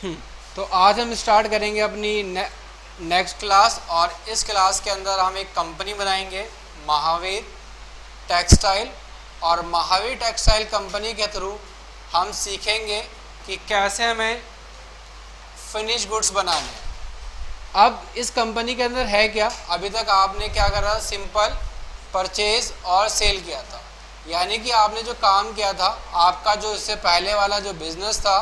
तो आज हम स्टार्ट करेंगे अपनी नेक्स्ट क्लास, और इस क्लास के अंदर हम एक कंपनी बनाएंगे महावीर टेक्सटाइल। और महावीर टेक्सटाइल कंपनी के थ्रू हम सीखेंगे कि कैसे हमें फिनिश गुड्स बनाने हैं। अब इस कंपनी के अंदर है क्या, अभी तक आपने क्या करा, सिंपल परचेज और सेल किया था, यानी कि आपने जो काम किया था, आपका जो इससे पहले वाला जो बिज़नेस था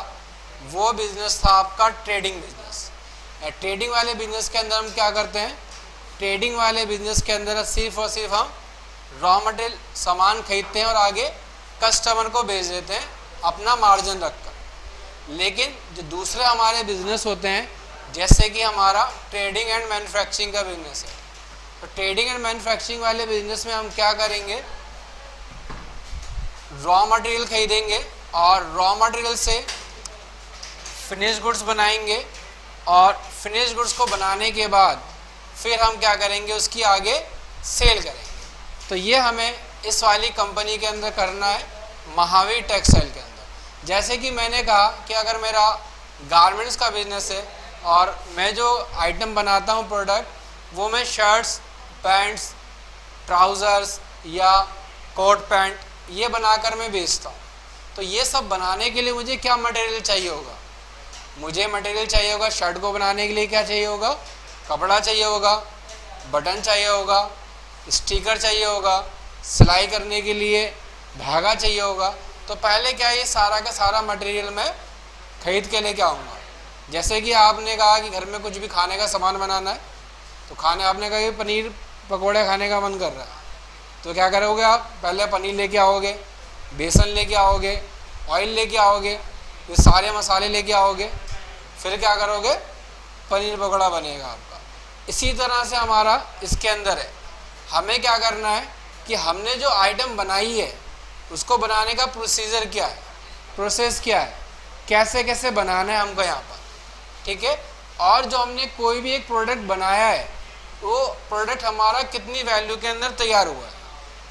वो बिज़नेस था आपका ट्रेडिंग बिजनेस। ट्रेडिंग वाले बिजनेस के अंदर हम क्या करते हैं, ट्रेडिंग वाले बिजनेस के अंदर सिर्फ और सिर्फ हम रॉ मटेरियल सामान खरीदते हैं और आगे कस्टमर को बेच देते हैं अपना मार्जिन रखकर। लेकिन जो दूसरे हमारे बिजनेस होते हैं, जैसे कि हमारा ट्रेडिंग एंड मैन्युफैक्चरिंग का बिजनेस है, तो ट्रेडिंग एंड मैन्युफैक्चरिंग वाले बिजनेस में हम क्या करेंगे, रॉ मटेरियल खरीदेंगे और रॉ मटेरियल से फिनिश गुड्स बनाएंगे, और फिनिश गुड्स को बनाने के बाद फिर हम क्या करेंगे, उसकी आगे सेल करेंगे। तो ये हमें इस वाली कंपनी के अंदर करना है, महावीर टेक्सटाइल के अंदर। जैसे कि मैंने कहा कि अगर मेरा गारमेंट्स का बिजनेस है और मैं जो आइटम बनाता हूँ प्रोडक्ट, वो मैं शर्ट्स, पैंट्स, ट्राउज़र्स या कोट पैंट ये बनाकर मैं बेचता हूँ। तो ये सब बनाने के लिए मुझे क्या मटेरियल चाहिए होगा, मुझे मटेरियल चाहिए होगा शर्ट को बनाने के लिए, क्या चाहिए होगा, कपड़ा चाहिए होगा, बटन चाहिए होगा, स्टिकर चाहिए होगा, सिलाई करने के लिए धागा चाहिए होगा। तो पहले क्या, ये सारा का सारा मटेरियल मैं खरीद के लेके आऊँगा। जैसे कि आपने कहा कि घर में कुछ भी खाने का सामान बनाना है, तो खाने आपने कहा कि पनीर पकोड़े खाने का मन कर रहा है, तो क्या करोगे आप, पहले पनीर लेके आओगे, बेसन लेके आओगे, ऑयल लेके आओगे, ये सारे मसाले लेके आओगे, फिर क्या करोगे, पनीर पकौड़ा बनेगा आपका। इसी तरह से हमारा इसके अंदर है, हमें क्या करना है कि हमने जो आइटम बनाई है उसको बनाने का प्रोसीजर क्या है, प्रोसेस क्या है, कैसे कैसे बनाना है हमको यहाँ पर, ठीक है। और जो हमने कोई भी एक प्रोडक्ट बनाया है, वो प्रोडक्ट हमारा कितनी वैल्यू के अंदर तैयार हुआ है,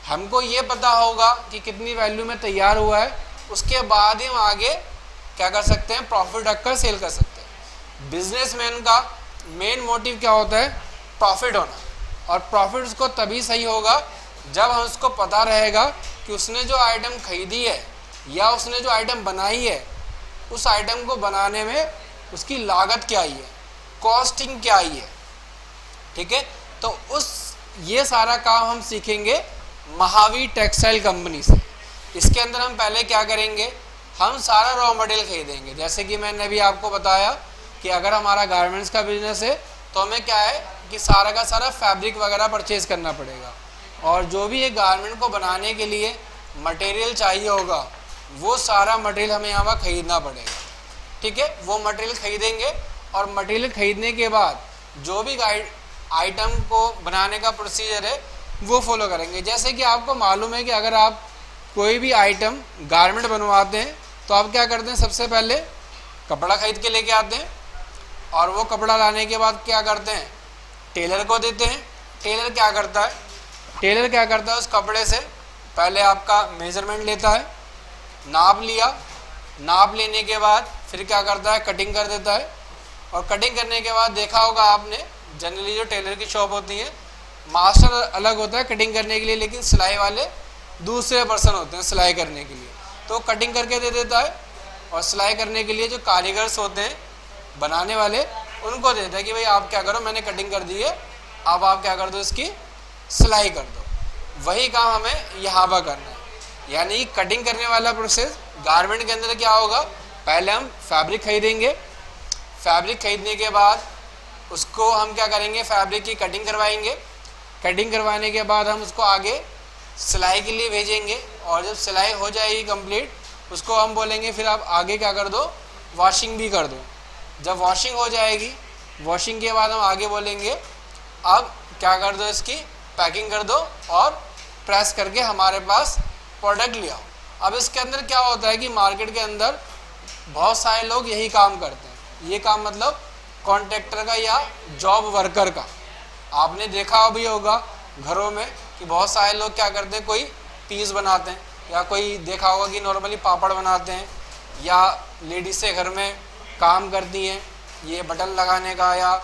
हमको ये पता होगा कि कितनी वैल्यू में तैयार हुआ है। उसके बाद ही हम आगे क्या कर सकते हैं, प्रॉफिट रखकर सेल कर सकते हैं। बिजनेसमैन का मेन मोटिव क्या होता है, प्रॉफिट होना, और प्रॉफिट उसको तभी सही होगा जब हम उसको पता रहेगा कि उसने जो आइटम खरीदी है या उसने जो आइटम बनाई है, उस आइटम को बनाने में उसकी लागत क्या आई है, कॉस्टिंग क्या आई है, ठीक है। तो ये सारा काम हम सीखेंगे महावीर टेक्सटाइल कंपनी से। इसके अंदर हम पहले क्या करेंगे, हम सारा रॉ मटेरियल खरीदेंगे। जैसे कि मैंने अभी आपको बताया कि अगर हमारा गारमेंट्स का बिजनेस है तो हमें क्या है कि सारा का सारा फैब्रिक वगैरह परचेज करना पड़ेगा, और जो भी एक गारमेंट को बनाने के लिए मटेरियल चाहिए होगा, वो सारा मटेरियल हमें यहाँ पर ख़रीदना पड़ेगा, ठीक है। वो मटेरियल ख़रीदेंगे, और मटेरियल ख़रीदने के बाद जो भी आइटम को बनाने का प्रोसीजर है वो फॉलो करेंगे। जैसे कि आपको मालूम है कि अगर आप कोई भी आइटम गारमेंट बनवाते हैं तो आप क्या करते हैं, सबसे पहले कपड़ा ख़रीद के लेके आते हैं, और वो कपड़ा लाने के बाद क्या करते हैं, टेलर को देते हैं। टेलर क्या करता है, उस कपड़े से पहले आपका मेज़रमेंट लेता है, नाप लिया, नाप लेने के बाद फिर क्या करता है, कटिंग कर देता है। और कटिंग करने के बाद देखा होगा आपने, जनरली जो टेलर की शॉप होती है, मास्टर अलग होता है कटिंग करने के लिए, लेकिन सिलाई वाले दूसरे पर्सन होते हैं सिलाई करने के लिए, तो कटिंग करके दे देता है। और सिलाई करने के लिए जो कारीगर्स होते हैं बनाने वाले, उनको देता है कि भाई आप क्या करो, मैंने कटिंग कर दी है, अब आप क्या कर दो, इसकी सिलाई कर दो। वही काम हमें यहाँ पर करना है, यानी कटिंग करने वाला प्रोसेस गारमेंट के अंदर क्या होगा, पहले हम फैब्रिक खरीदेंगे, फैब्रिक खरीदने के बाद उसको हम क्या करेंगे, फैब्रिक की कटिंग करवाएंगे, कटिंग करवाने के बाद हम उसको आगे सिलाई के लिए भेजेंगे, और जब सिलाई हो जाएगी कंप्लीट, उसको हम बोलेंगे फिर आप आगे क्या कर दो, वॉशिंग भी कर दो। जब वॉशिंग हो जाएगी, वॉशिंग के बाद हम आगे बोलेंगे अब क्या कर दो, इसकी पैकिंग कर दो और प्रेस करके हमारे पास प्रोडक्ट ले आओ। अब इसके अंदर क्या होता है कि मार्केट के अंदर बहुत सारे लोग यही काम करते हैं। ये काम मतलब कॉन्ट्रैक्टर का या जॉब वर्कर का। आपने देखा भी होगा घरों में कि बहुत सारे लोग क्या करते हैं, कोई पीस बनाते हैं, या कोई देखा होगा कि नॉर्मली पापड़ बनाते हैं, या लेडीज़ से घर में काम करती हैं, ये बटन लगाने का या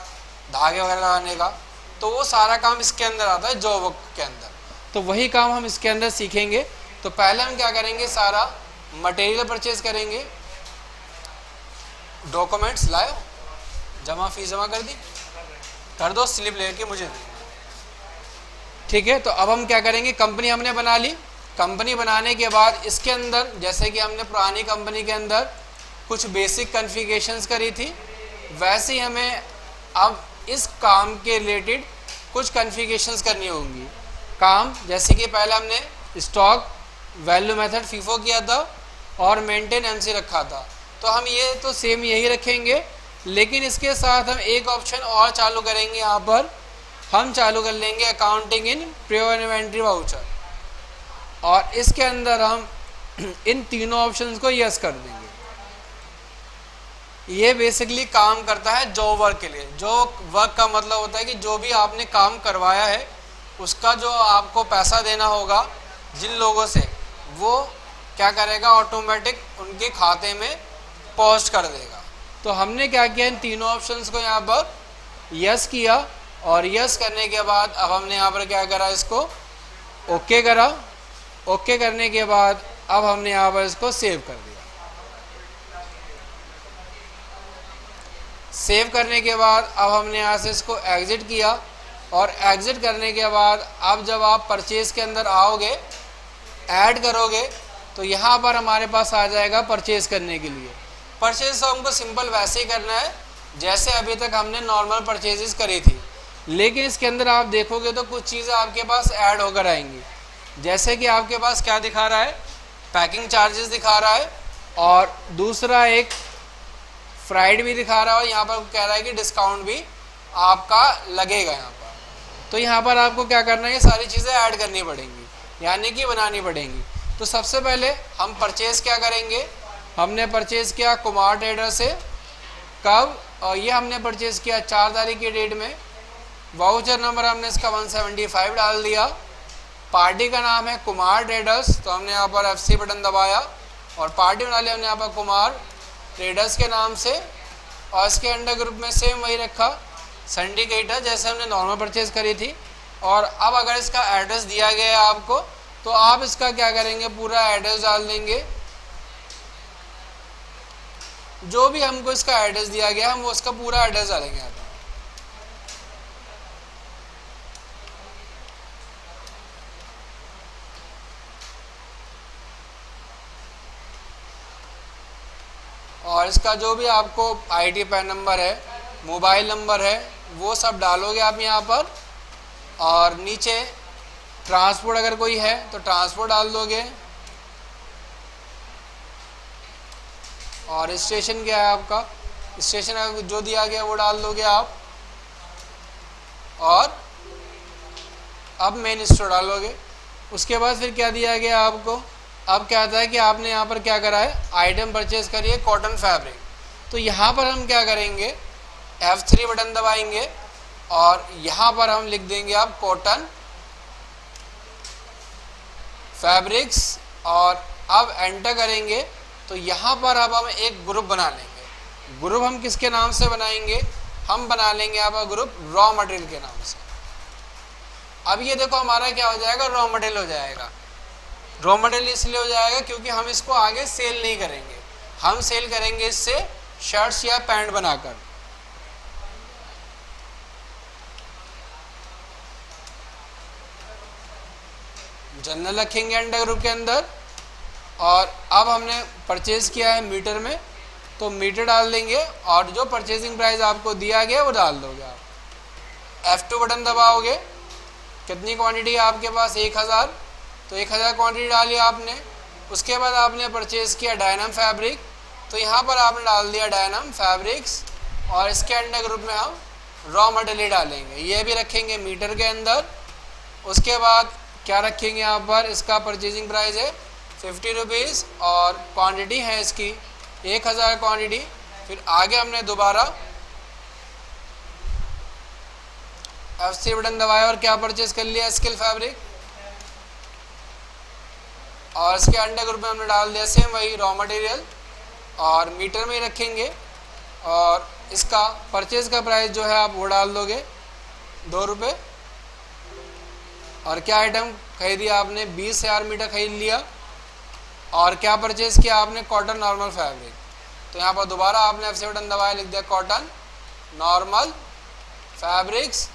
धागे वगैरह लगाने का, तो वो सारा काम इसके अंदर आता है जॉब वर्क के अंदर। तो वही काम हम इसके अंदर सीखेंगे। तो पहले हम क्या करेंगे, सारा मटेरियल परचेज करेंगे। डॉक्यूमेंट्स लाए, जमा फीस जमा कर दी, कर दो, स्लिप लेके मुझे दे। ठीक है, तो अब हम क्या करेंगे, कंपनी हमने बना ली। कंपनी बनाने के बाद इसके अंदर जैसे कि हमने पुरानी कंपनी के अंदर कुछ बेसिक कॉन्फ़िगरेशंस करी थी, वैसे ही हमें अब इस काम के रिलेटेड कुछ कॉन्फ़िगरेशंस करनी होंगी। काम जैसे कि पहले हमने स्टॉक वैल्यू मेथड फीफो किया था और मेंटेन एमसी रखा था, तो हम ये तो सेम यही रखेंगे, लेकिन इसके साथ हम एक ऑप्शन और चालू करेंगे। यहाँ पर हम चालू कर लेंगे accounting in pure inventory voucher, और इसके अंदर हम इन तीनों ऑप्शंस को यस कर देंगे। ये बेसिकली काम करता है जॉब वर्क के लिए। जो वर्क का मतलब होता है कि जो भी आपने काम करवाया है उसका जो आपको पैसा देना होगा जिन लोगों से, वो क्या करेगा, ऑटोमेटिक उनके खाते में पोस्ट कर देगा। तो हमने क्या किया, इन तीनों ऑप्शंस को यहाँ पर यस किया, और यस करने के बाद अब हमने यहाँ पर क्या करा, इसको ओके करा। ओके करने के बाद अब हमने यहाँ पर इसको सेव कर दिया। सेव करने के बाद अब हमने यहाँ से इसको एग्ज़िट किया, और एग्ज़िट करने के बाद अब जब आप परचेज़ के अंदर आओगे, ऐड करोगे, तो यहाँ पर हमारे पास आ जाएगा परचेज़ करने के लिए। परचेज़ तो हमको सिंपल वैसे ही करना है जैसे अभी तक हमने नॉर्मल परचेजेस करी थी, लेकिन इसके अंदर आप देखोगे तो कुछ चीज़ें आपके पास ऐड होकर आएंगी। जैसे कि आपके पास क्या दिखा रहा है, पैकिंग चार्जेस दिखा रहा है, और दूसरा एक फ्राइड भी दिखा रहा है, और यहाँ पर कह रहा है कि डिस्काउंट भी आपका लगेगा यहाँ पर। तो यहाँ पर आपको क्या करना है, ये सारी चीज़ें ऐड करनी पड़ेंगी, यानी कि बनानी पड़ेंगी। तो सबसे पहले हम परचेज़ क्या करेंगे, हमने परचेज़ किया कुमार ट्रेडर से, कब, और ये हमने परचेज़ किया 4 तारीख की डेट में। वाउचर नंबर हमने इसका 175 डाल दिया। पार्टी का नाम है कुमार ट्रेडर्स, तो हमने यहाँ पर FC बटन दबाया और पार्टी बना लिया हमने यहाँ पर कुमार ट्रेडर्स के नाम से, और इसके अंडर ग्रुप में सेम वही रखा सिंडिकेटर, जैसे हमने नॉर्मल परचेज़ करी थी। और अब अगर इसका एड्रेस दिया गया है आपको, तो आप इसका क्या करेंगे, पूरा एड्रेस डाल देंगे। जो भी हमको इसका एड्रेस दिया गया हम उसका पूरा एड्रेस डालेंगे यहाँ पर। और इसका जो भी आपको आईडी पैन नंबर है, मोबाइल नंबर है, वो सब डालोगे आप यहाँ पर। और नीचे ट्रांसपोर्ट अगर कोई है तो ट्रांसपोर्ट डाल दोगे, और स्टेशन क्या है आपका, स्टेशन जो दिया गया वो डाल दोगे आप, और अब मेन स्टोर डालोगे। उसके बाद फिर क्या दिया गया आपको, अब क्या आता है कि आपने यहाँ पर क्या करा है, आइटम परचेज करिए कॉटन फैब्रिक। तो यहाँ पर हम क्या करेंगे, F3 बटन दबाएंगे, और यहाँ पर हम लिख देंगे आप कॉटन फैब्रिक्स, और अब एंटर करेंगे। तो यहाँ पर अब हम एक ग्रुप बना लेंगे। ग्रुप हम किसके नाम से बनाएंगे, हम बना लेंगे यहाँ पर ग्रुप रॉ मटेरियल के नाम से। अब ये देखो हमारा क्या हो जाएगा, रॉ मटेरियल हो जाएगा। रॉ मटेरियल इसलिए हो जाएगा क्योंकि हम इसको आगे सेल नहीं करेंगे, हम सेल करेंगे इससे शर्ट्स या पैंट बनाकर। जनरल रखेंगे अंडर ग्रुप के अंदर। और अब हमने परचेज किया है मीटर में, तो मीटर डाल देंगे, और जो परचेजिंग प्राइस आपको दिया गया वो डाल दोगे आप। F2 बटन दबाओगे, कितनी क्वांटिटी है आपके पास, 1000, तो 1000 क्वांटिटी डाली आपने। उसके बाद आपने परचेज़ किया डायनम फैब्रिक, तो यहाँ पर आपने डाल दिया डायनम फैब्रिक्स, और इसके अंडर ग्रुप में हम रॉ मटेरियल डालेंगे, ये भी रखेंगे मीटर के अंदर। उसके बाद क्या रखेंगे यहाँ पर, इसका परचेजिंग प्राइस है 50 रुपीज़, और क्वांटिटी है इसकी 1000 क्वांटिटी। फिर आगे हमने दोबारा F3 बटन दबाया और क्या परचेज कर लिया, स्किल फैब्रिक, और इसके अंडर ग्रुप में हमने डाल दिया सेम वही रॉ मटेरियल, और मीटर में ही रखेंगे। और इसका परचेज का प्राइस जो है आप वो डाल दोगे 2 रुपये। और क्या आइटम खरीदी आपने, 20,000 मीटर खरीद लिया। और क्या परचेज किया आपने, कॉटन नॉर्मल फैब्रिक। तो यहाँ पर दोबारा आपने F7 बटन दबाया, लिख दिया कॉटन नॉर्मल फैब्रिक्स।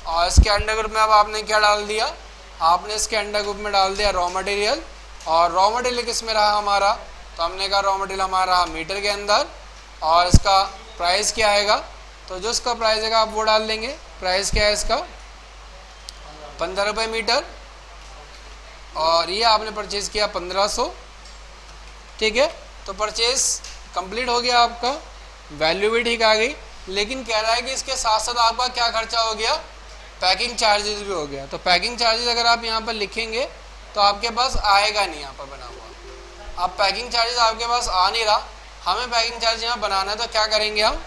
और इसके अंडर ग्रुप में अब आपने क्या डाल दिया, आपने इसके अंडर ग्रुप में डाल दिया रॉ मटेरियल। और रॉ मटेरियल किस में रहा हमारा, तो हमने कहा रॉ मटेरियल हमारा रहा मीटर के अंदर। और इसका प्राइस क्या आएगा, तो जो इसका प्राइस आएगा आप वो डाल देंगे। प्राइस क्या है इसका, 15 रुपये मीटर। और ये आपने परचेज किया 1500, ठीक है। तो परचेज कंप्लीट हो गया आपका, वैल्यू भी ठीक आ गई। लेकिन कह रहा है कि इसके साथ साथ आपका क्या खर्चा हो गया, पैकिंग चार्जेस भी हो गया। तो पैकिंग चार्जेस अगर आप यहाँ पर लिखेंगे तो आपके पास आएगा नहीं यहाँ पर बना हुआ। अब पैकिंग चार्जेस आपके पास आ नहीं रहा, हमें पैकिंग चार्ज यहाँ बनाना है। तो क्या करेंगे, हम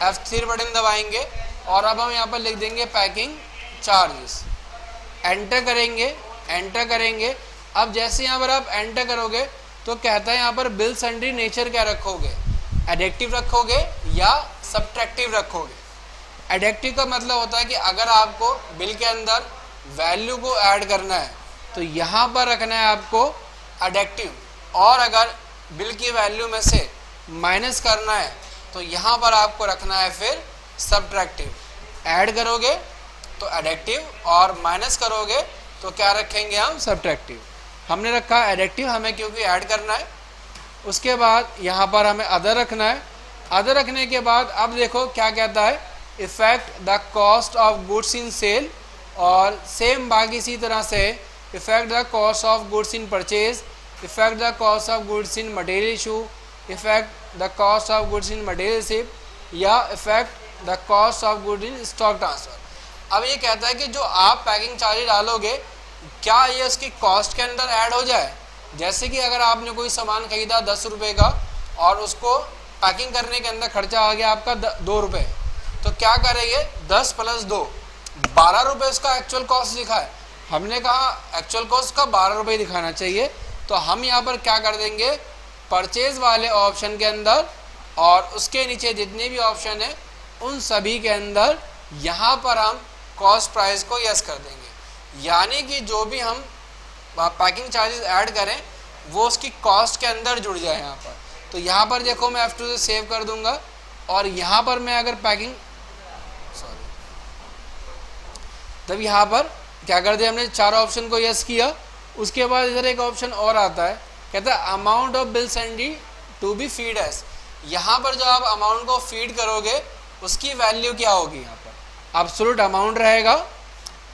F3 बटन दबाएंगे और अब हम यहाँ पर लिख देंगे पैकिंग चार्जेस। एंटर करेंगे, एंटर करेंगे। अब जैसे यहाँ पर आप एंटर करोगे तो कहता है यहाँ पर बिल सन्ड्री नेचर क्या रखोगे, एडिटिव रखोगे या सब्ट्रैक्टिव रखोगे। एडिटिव का मतलब होता है कि अगर आपको बिल के अंदर वैल्यू को ऐड करना है तो यहाँ पर रखना है आपको एडिटिव, और अगर बिल की वैल्यू में से माइनस करना है तो यहाँ पर आपको रखना है फिर सब्ट्रैक्टिव। ऐड करोगे तो एडिटिव और माइनस करोगे तो क्या रखेंगे हम, सब्ट्रैक्टिव। हमने रखा एडिटिव, हमें क्योंकि ऐड करना है। उसके बाद यहाँ पर हमें अदर रखना है। अदर रखने के बाद अब देखो क्या कहता है, effect the cost of goods in sale. और सेम बाकी इसी तरह से effect the cost of goods in purchase, effect the cost of goods in material issue, effect the cost of goods in material ship, या effect the cost of goods in stock transfer. अब ये कहता है कि जो आप packing charges डालोगे क्या ये उसकी कॉस्ट के अंदर ऐड हो जाए। जैसे कि अगर आपने कोई सामान खरीदा 10 रुपये का और उसको पैकिंग करने के अंदर खर्चा आ गया आपका 2 रुपये, तो क्या करेंगे, 10 + 2 12 रुपये उसका एक्चुअल कॉस्ट लिखा है। हमने कहा एक्चुअल कॉस्ट का 12 रुपये दिखाना चाहिए। तो हम यहाँ पर क्या कर देंगे, परचेज वाले ऑप्शन के अंदर और उसके नीचे जितने भी ऑप्शन है उन सभी के अंदर यहाँ पर हम कॉस्ट प्राइस को यस कर देंगे। यानी कि जो भी हम पैकिंग चार्जेस ऐड करें वो उसकी कॉस्ट के अंदर जुड़ जाए यहाँ पर। तो यहाँ पर देखो मैं F2 से सेव कर दूंगा और यहाँ पर मैं अगर पैकिंग तब यहाँ पर क्या कर दिया हमने, 4 ऑप्शन को यस किया। उसके बाद इधर एक ऑप्शन और आता है, कहता है amount of bill sundry to be feed as. यहाँ पर जो आप अमाउंट को फीड करोगे उसकी वैल्यू क्या होगी, यहाँ पर एब्सोल्यूट अमाउंट रहेगा,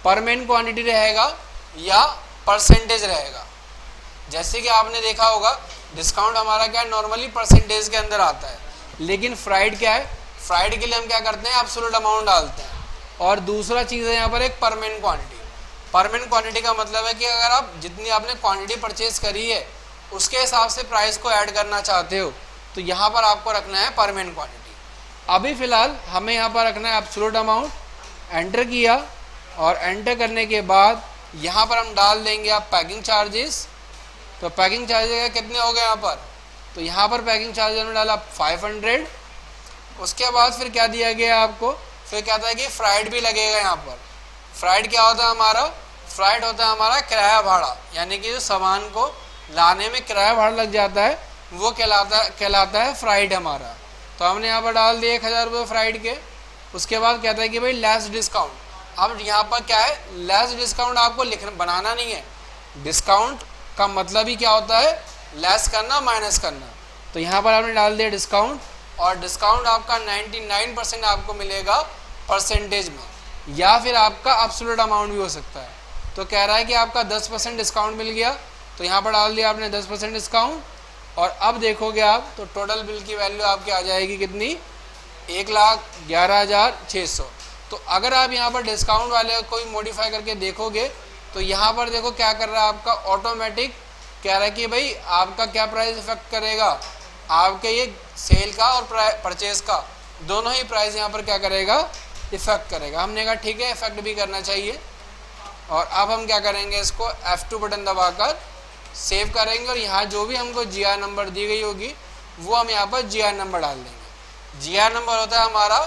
पर मैन क्वांटिटी रहेगा या परसेंटेज रहेगा। जैसे कि आपने देखा होगा डिस्काउंट हमारा क्या है, नॉर्मली परसेंटेज के अंदर आता है, लेकिन फ्राइड क्या है, फ्राइड के लिए हम क्या करते हैं, एब्सोल्यूट अमाउंट डालते हैं। और दूसरा चीज़ है यहाँ पर एक पर मैन क्वांटिटी। पर मैन क्वांटिटी का मतलब है कि अगर आप जितनी आपने क्वांटिटी परचेज करी है उसके हिसाब से प्राइस को ऐड करना चाहते हो तो यहाँ पर आपको रखना है पर मैन क्वांटिटी। अभी फ़िलहाल हमें यहाँ पर रखना है एब्सोल्यूट अमाउंट। एंटर किया और एंटर करने के बाद यहाँ पर हम डाल देंगे आप पैकिंग चार्जेस। तो पैकिंग चार्जेस कितने हो गए यहाँ पर, तो यहाँ पर पैकिंग चार्जेस हमने डाला 500। उसके बाद फिर क्या दिया गया आपको, फिर कहता है कि फ्राइड भी लगेगा यहाँ पर। फ्राइड क्या होता है हमारा, फ्राइड होता है हमारा किराया भाड़ा, यानी कि जो सामान को लाने में किराया भाड़ा लग जाता है वो कहलाता है फ्राइड हमारा। तो हमने यहाँ पर डाल दिए 1000 रुपये फ्राइड के। उसके बाद कहता है कि भाई लेस डिस्काउंट। अब यहाँ पर क्या है, लेस डिस्काउंट आपको बनाना नहीं है। डिस्काउंट का मतलब ही क्या होता है, लेस करना माइनस करना। तो यहाँ पर आपने डाल दिया डिस्काउंट, और डिस्काउंट आपका 99% आपको मिलेगा परसेंटेज में, या फिर आपका एब्सोल्यूट अमाउंट भी हो सकता है। तो कह रहा है कि आपका 10% डिस्काउंट मिल गया, तो यहाँ पर डाल दिया आपने 10% डिस्काउंट। और अब देखोगे आप तो टोटल बिल की वैल्यू आपकी आ जाएगी कितनी, 1,11,600। तो अगर आप यहाँ पर डिस्काउंट वाले कोई मॉडिफाई करके देखोगे तो यहाँ पर देखो क्या कर रहा है आपका ऑटोमेटिक कह रहा है कि भाई आपका क्या प्राइस इफेक्ट करेगा, आपके ये सेल का और परचेज का दोनों ही प्राइस यहाँ पर क्या करेगा, इफेक्ट करेगा। हमने कहा ठीक है इफेक्ट भी करना चाहिए। और अब हम क्या करेंगे, इसको F2 बटन दबाकर सेव करेंगे और यहाँ जो भी हमको GR नंबर दी गई होगी वो हम यहाँ पर GR नंबर डाल देंगे। GR नंबर होता है हमारा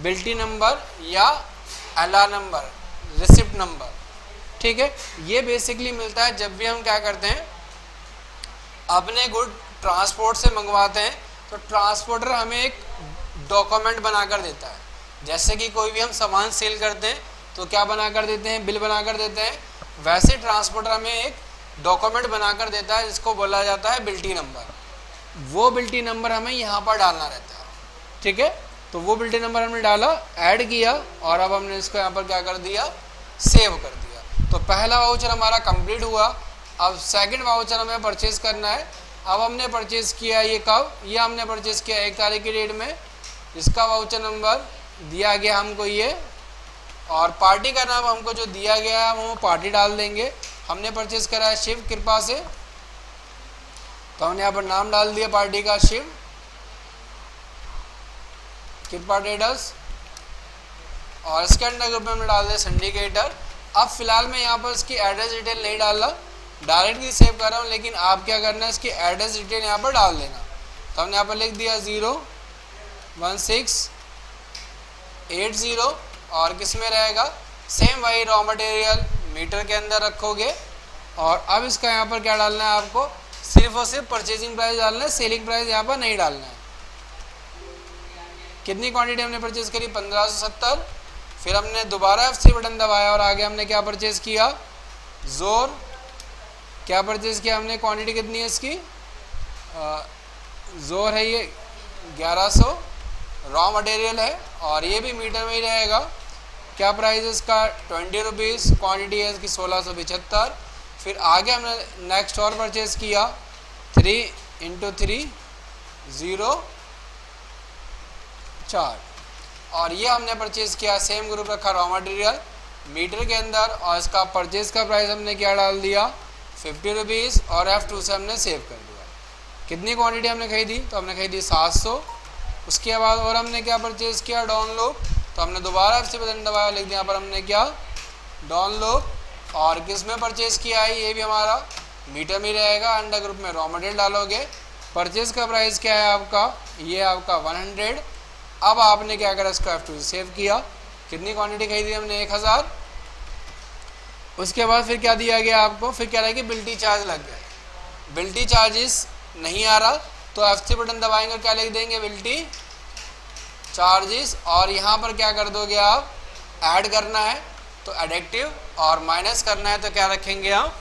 बिल्टी नंबर या LR नंबर, रिसिप्ट नंबर, ठीक है। ये बेसिकली मिलता है जब भी हम क्या करते हैं, अपने गुड ट्रांसपोर्ट से मंगवाते हैं, तो ट्रांसपोर्टर हमें एक डॉक्यूमेंट बनाकर देता है। जैसे कि कोई भी हम सामान सेल करते हैं तो क्या बना कर देते हैं, बिल बना कर देते हैं, वैसे ट्रांसपोर्टर हमें एक डॉक्यूमेंट बनाकर देता है जिसको बोला जाता है बिल्टी नंबर। वो बिल्टी नंबर हमें यहाँ पर डालना रहता है, ठीक है। तो वो बिल्टी नंबर हमने डाला, ऐड किया, और अब हमने इसको यहाँ पर क्या कर दिया, सेव कर दिया। तो पहला वाउचर हमारा कंप्लीट हुआ। अब सेकंड वाउचर हमें परचेज करना है। अब हमने परचेज किया, ये कब, ये हमने परचेज किया 1 तारीख की डेट में। इसका वाउचर नंबर दिया गया हमको ये, और पार्टी का नाम हमको जो दिया गया है वो पार्टी डाल देंगे। हमने परचेज करा है शिव कृपा से, तो हमने यहाँ पर नाम डाल दिया पार्टी का शिव कृपा ट्रेडर्स, और इसके अंडर ग्रुप में हमने डाल दिया सिंडिकेटर। अब फिलहाल मैं यहाँ पर इसकी एड्रेस डिटेल नहीं डाल रहा, डायरेक्टली सेव कर रहा हूँ, लेकिन आप क्या करना है, इसकी एड्रेस डिटेल यहाँ पर डाल देना। तो हमने यहाँ पर लिख दिया 01680, और किस में रहेगा, सेम वही रॉ मटेरियल मीटर के अंदर रखोगे। और अब इसका यहाँ पर क्या डालना है, आपको सिर्फ और सिर्फ परचेजिंग प्राइस डालना है, सेलिंग प्राइस यहाँ पर नहीं डालना है। कितनी क्वांटिटी हमने परचेज करी, 1570। फिर हमने दोबारा F3 बटन दबाया और आगे हमने क्या परचेज किया, जोर। क्या परचेज किया हमने, क्वांटिटी कितनी है इसकी, जोर है ये 1100, रॉ मटेरियल है, और ये भी मीटर में ही रहेगा। क्या प्राइस है इसका, 20 रुपीज़। क्वान्टिटी है इसकी 1675। फिर आगे हमने नेक्स्ट और परचेज किया 3 × 3 0 4, और ये हमने परचेज किया, सेम ग्रुप रखा रॉ मटेरियल मीटर के अंदर, और इसका परचेज का प्राइस हमने क्या डाल दिया, 50 रुपीज़, और F2 से हमने सेव कर दिया। कितनी क्वांटिटी हमने खरीदी, तो हमने खरीदी 700। उसके बाद और हमने क्या परचेज किया, डाउनलोड। तो हमने दोबारा F3 बटन दबाया, लिख दिया यहाँ पर हमने क्या, डाउनलोड। और किस में परचेज किया है, ये भी हमारा मीटर में रहेगा, अंडर ग्रुप में रॉ मटेरियल डालोगे। परचेज का प्राइस क्या है आपका, ये आपका 100। अब आपने क्या करा, इसको F2 से सेव किया। कितनी क्वांटिटी खरीदी हमने, 1000। उसके बाद फिर क्या दिया गया आपको, फिर क्या रहा कि बिल्टी चार्ज लग गया। बिल्टी चार्जेस नहीं आ रहा, तो F3 बटन दबाएंगे और क्या लिख देंगे, बिल्टी चार्जेस, और यहाँ पर क्या कर दोगे आप, ऐड करना है तो एडिक्टिव, और माइनस करना है तो क्या रखेंगे आप,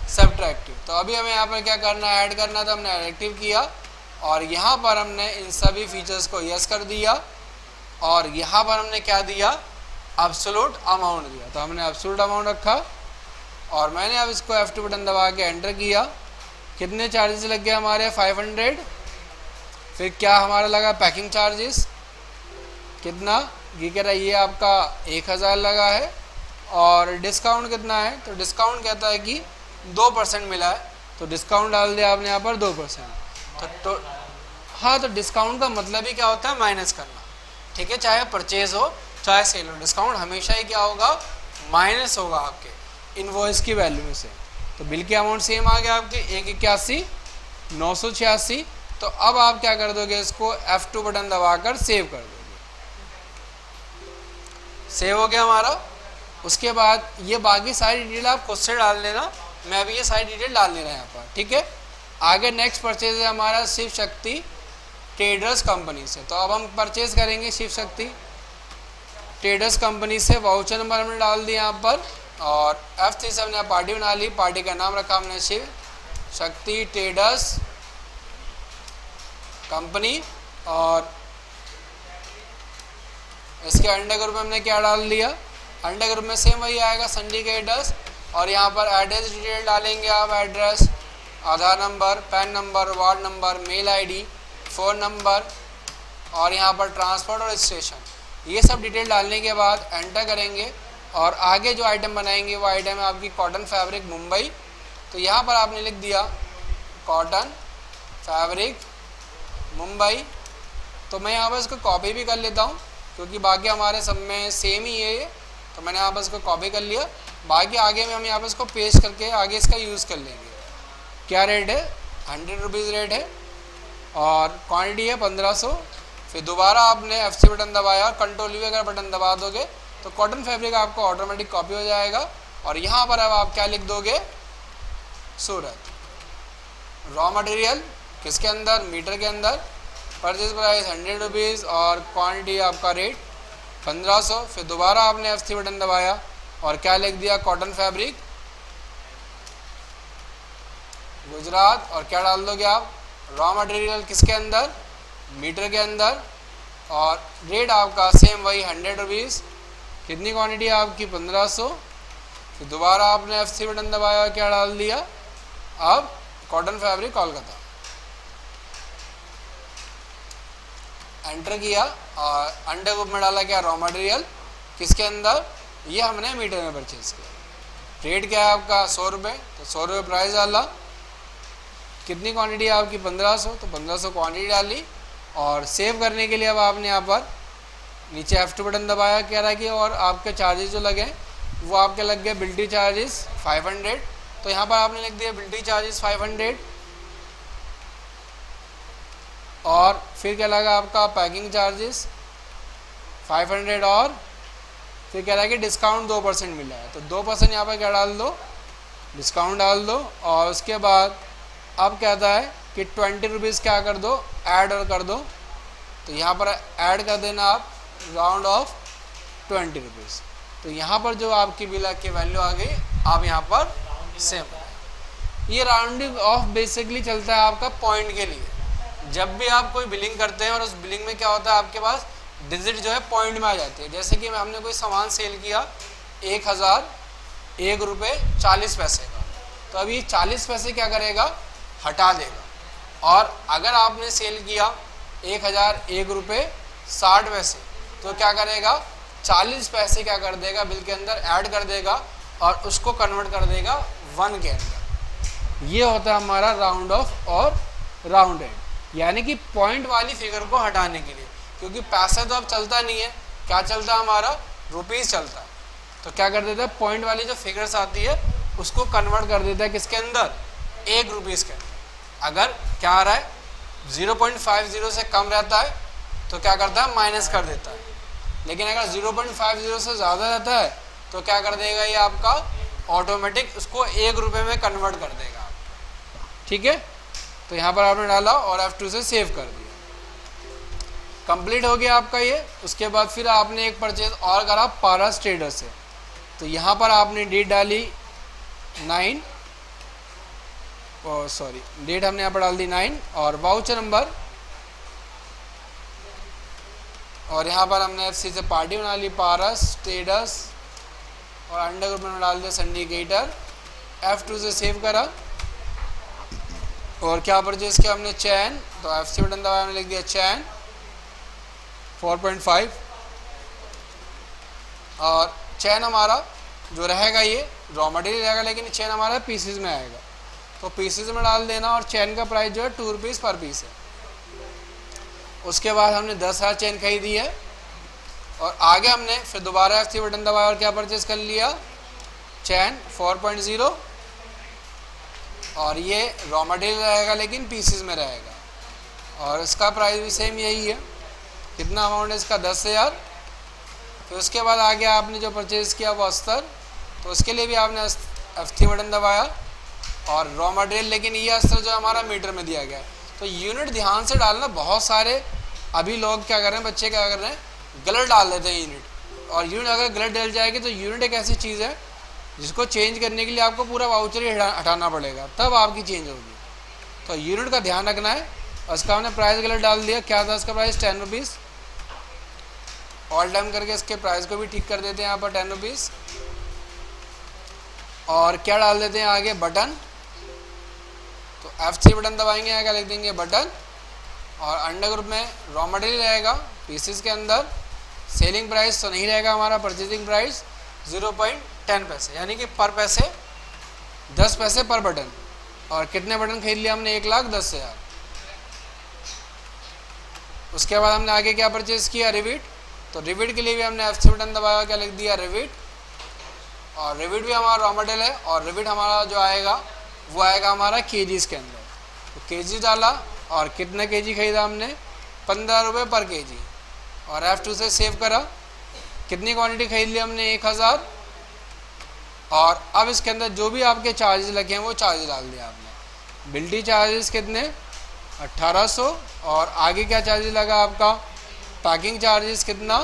सब्ट्रैक्टिव। तो अभी हमें यहाँ पर क्या करना है, ऐड करना है, तो हमने एडिक्टिव किया, और यहाँ पर हमने इन सभी फीचर्स को यस कर दिया, और यहाँ पर हमने क्या दिया, एब्सोल्यूट अमाउंट दिया। तो हमने एब्सोल्यूट अमाउंट रखा, और मैंने अब इसको F2 बटन दबा के एंटर किया। कितने चार्जेस लग गए हमारे, 500। फिर क्या हमारा लगा, पैकिंग चार्जेस कितना, ये कह रहा है ये आपका 1000 लगा है। और डिस्काउंट कितना है, तो डिस्काउंट कहता है कि 2% मिला है, तो डिस्काउंट डाल दिया आपने यहाँ पर 2%। तो हाँ, तो डिस्काउंट का मतलब ही क्या होता है, माइनस करना, ठीक है। चाहे परचेज हो चाहे सेल हो, डिस्काउंट हमेशा ही क्या होगा, माइनस होगा आपके इनवॉइस की वैल्यू में से। तो बिल की अमाउंट सेम आ गया आपके 181,986। तो अब आप क्या कर दोगे, इसको F2 बटन दबाकर सेव कर दोगे। सेव हो गया हमारा। उसके बाद ये बाकी सारी डिटेल आप खुद से डाल लेना, मैं अभी ये सारी डिटेल डाल ले रहा हूँ यहाँ पर, ठीक है। आगे नेक्स्ट परचेज है हमारा शिव शक्ति ट्रेडर्स कंपनी से। तो अब हम परचेज करेंगे शिव शक्ति ट्रेडर्स कंपनी से। वाउचर नंबर हमने डाल दिया यहाँ पर, और F3 से हमने पार्टी बना ली। पार्टी का नाम रखा हमने शिव शक्ति ट्रेडर्स कंपनी, और इसके अंडर ग्रुप में हमने क्या डाल दिया, अंडर ग्रुप में सेम वही आएगा, सिंडिकेटर्स। और यहाँ पर एड्रेस डिटेल डालेंगे आप, address, Aadhaar number, PAN number, ward number, mail ID, phone number, और यहाँ पर ट्रांसपोर्ट और स्टेशन, ये सब डिटेल डालने के बाद एंटर करेंगे। और आगे जो आइटम बनाएंगे वो आइटम है आपकी कॉटन फैब्रिक मुंबई। तो यहाँ पर आपने लिख दिया कॉटन फैब्रिक मुंबई। तो मैं यहाँ पर इसको कॉपी भी कर लेता हूँ क्योंकि बाकी हमारे सब में सेम ही है ये, तो मैंने यहाँ पर इसको कॉपी कर लिया। बाकी आगे में हम यहाँ पर इसको पेस्ट करके आगे इसका यूज़ कर लेंगे। क्या रेट है, 100 रुपीज़ रेट है, और क्वांटिटी है 1500। फिर दोबारा आपने FC बटन दबाया और कंट्रोल V अगर बटन दबा दोगे तो कॉटन फैब्रिक आपका ऑटोमेटिक कॉपी हो जाएगा। और यहाँ पर अब आप क्या लिख दोगे, सूरत। रॉ मटेरियल किसके अंदर, मीटर के अंदर, परचेज प्राइस 100 रुपीज़ और क्वांटिटी आपका रेट 1500। फिर दोबारा आपने FC बटन दबाया और क्या लिख दिया, कॉटन फैब्रिक गुजरात। और क्या डाल दोगे आप, रॉ मटेरियल किसके अंदर, मीटर के अंदर, और रेट आपका सेम वही 100 रुपीज़। कितनी क्वांटिटी आपकी, 1500। फिर दोबारा आपने FC बटन दबाया, क्या डाल दिया, अब कॉटन फैब्रिक कोलकाता एंटर किया और अंडर ग्रुप में डाला क्या, रॉ मटेरियल किसके अंदर, ये हमने मीटर में परचेज किया। रेट क्या है आपका 100 रुपये, तो 100 रुपये प्राइस डाला। कितनी क्वांटिटी है आपकी, 1500, तो 1500 क्वांटिटी डाली। और सेव करने के लिए अब आपने यहाँ पर नीचे F2 बटन दबाया, कह रहा है कि और आपके चार्जेस जो लगे वो आपके लग गए बिल्टी चार्जेस 500। तो यहाँ पर आपने लिख दिया बिल्टी चार्जेस 500। और फिर क्या लगा आपका, पैकिंग चार्जेस 500। और फिर कह रहा है कि डिस्काउंट 2% मिला है, तो 2% यहाँ पर क्या डाल दो, डिस्काउंट डाल दो। और उसके बाद अब कहता है कि 20 रुपीज़ क्या कर दो, ऐड और कर दो। तो यहाँ पर ऐड कर देना आप राउंड ऑफ 20 रुपीज़। तो यहाँ पर जो आपकी बिल की वैल्यू आ गई, आप यहाँ पर सेम। ये राउंडिंग ऑफ बेसिकली चलता है आपका पॉइंट के लिए। जब भी आप कोई बिलिंग करते हैं और उस बिलिंग में क्या होता है, आपके पास डिजिट जो है पॉइंट में आ जाती है। जैसे कि हमने कोई सामान सेल किया 1001 रुपये 40 पैसे का, तो अभी 40 पैसे क्या करेगा, हटा देगा। और अगर आपने सेल किया 1001 रुपये 60 पैसे, तो क्या करेगा, 40 पैसे क्या कर देगा, बिल के अंदर ऐड कर देगा और उसको कन्वर्ट कर देगा 1 के अंदर। ये होता है हमारा राउंड ऑफ और राउंडेड, यानी कि पॉइंट वाली फिगर को हटाने के लिए। क्योंकि पैसा तो अब चलता नहीं है, क्या चलता है हमारा, रुपीज़ चलता है। तो क्या कर देता है, पॉइंट वाली जो फिगर्स आती है उसको कन्वर्ट कर देता है किसके अंदर, 1 रुपीज़ के अंदर। अगर क्या आ रहा है 0.50 से कम रहता है तो क्या करता है, माइनस कर देता है। लेकिन अगर 0.50 से ज़्यादा रहता है तो क्या कर देगा, ये आपका ऑटोमेटिक उसको 1 रुपये में कन्वर्ट कर देगा। ठीक है, तो यहाँ पर आपने डाला और F2 से सेव कर दिया। कंप्लीट हो गया आपका ये। उसके बाद फिर आपने एक परचेज और करा पारस ट्रेडर से। तो यहाँ पर आपने डेट डाली 9, सॉरी डेट हमने यहाँ पर डाल दी 9 और वाउचर नंबर, और यहाँ पर हमने FC से पार्टी बना ली पारस ट्रेडर्स, और अंडर ग्रुप में डाल दिया सिंडिकेटर। F2 से सेव करा और क्या परचेज किया हमने, चैन। तो FC बटन दबाया, हमने लिख दिया चैन 4.5। और चैन हमारा जो रहेगा ये रॉ मटेरियल रहेगा, लेकिन चैन हमारा पीसेज में आएगा, तो पीसेज में डाल देना। और चैन का प्राइस जो है 2 रुपीज़ पर पीस है। उसके बाद हमने 10,000 चैन खरीदी है और आगे हमने फिर दोबारा FC बटन दबाया और क्या परचेज कर लिया, चैन 4.0। और ये रॉ मटेरियल रहेगा लेकिन पीसेज में रहेगा, और इसका प्राइस भी सेम यही है। कितना अमाउंट है इसका, 10,000। फिर उसके बाद आगे आपने जो परचेज़ किया वो अस्तर, तो उसके लिए भी आपने FC बटन दबाया और रॉ मटेरियल, लेकिन ये अस्तर जो हमारा मीटर में दिया गया है। तो यूनिट ध्यान से डालना। बहुत सारे अभी लोग क्या कर रहे हैं, बच्चे क्या कर रहे हैं, गलत डाल देते हैं यूनिट। और यूनिट अगर गलत डल जाएगी तो यूनिट एक ऐसी चीज़ है जिसको चेंज करने के लिए आपको पूरा वाउचर ही हटाना पड़ेगा, तब आपकी चेंज होगी। तो यूनिट का ध्यान रखना है। और इसका हमने प्राइस गलत डाल दिया, क्या था इसका प्राइस, 10 रुपीज़। ऑल टाइम करके इसके प्राइस को भी ठीक कर देते हैं यहाँ पर 10 रुपीज़। और क्या डाल देते हैं आगे, बटन। तो F3 बटन दबाएंगे, यहाँ क्या लिख देंगे, बटन। और अंडर ग्रुप में रॉ मटेरियल रहेगा पीसेस के अंदर। सेलिंग प्राइस तो नहीं रहेगा हमारा, परचेजिंग प्राइस 0.10 पैसे, यानी कि पर पैसे 10 पैसे पर बटन। और कितने बटन खरीद लिया हमने, 1,10,000। उसके बाद हमने आगे क्या परचेज किया, रिविट। तो रिविट के लिए भी हमने F3 बटन दबाया, क्या लिख दिया, रिविट। और रिविट भी हमारा रॉ मटेरियल है, और रिविट हमारा जो आएगा वो आएगा हमारा केजीज के अंदर। तो केजी डाला और कितने केजी खरीदा हमने, 15 रुपये पर केजी। और F2 से सेव करा, कितनी क्वांटिटी खरीद ली हमने, 1000। और अब इसके अंदर जो भी आपके चार्जेस लगे हैं वो चार्जेस डाल दिया आपने। बिल्टी चार्जेस कितने, 1800। और आगे क्या चार्जेस लगा आपका, पैकिंग चार्जेस कितना,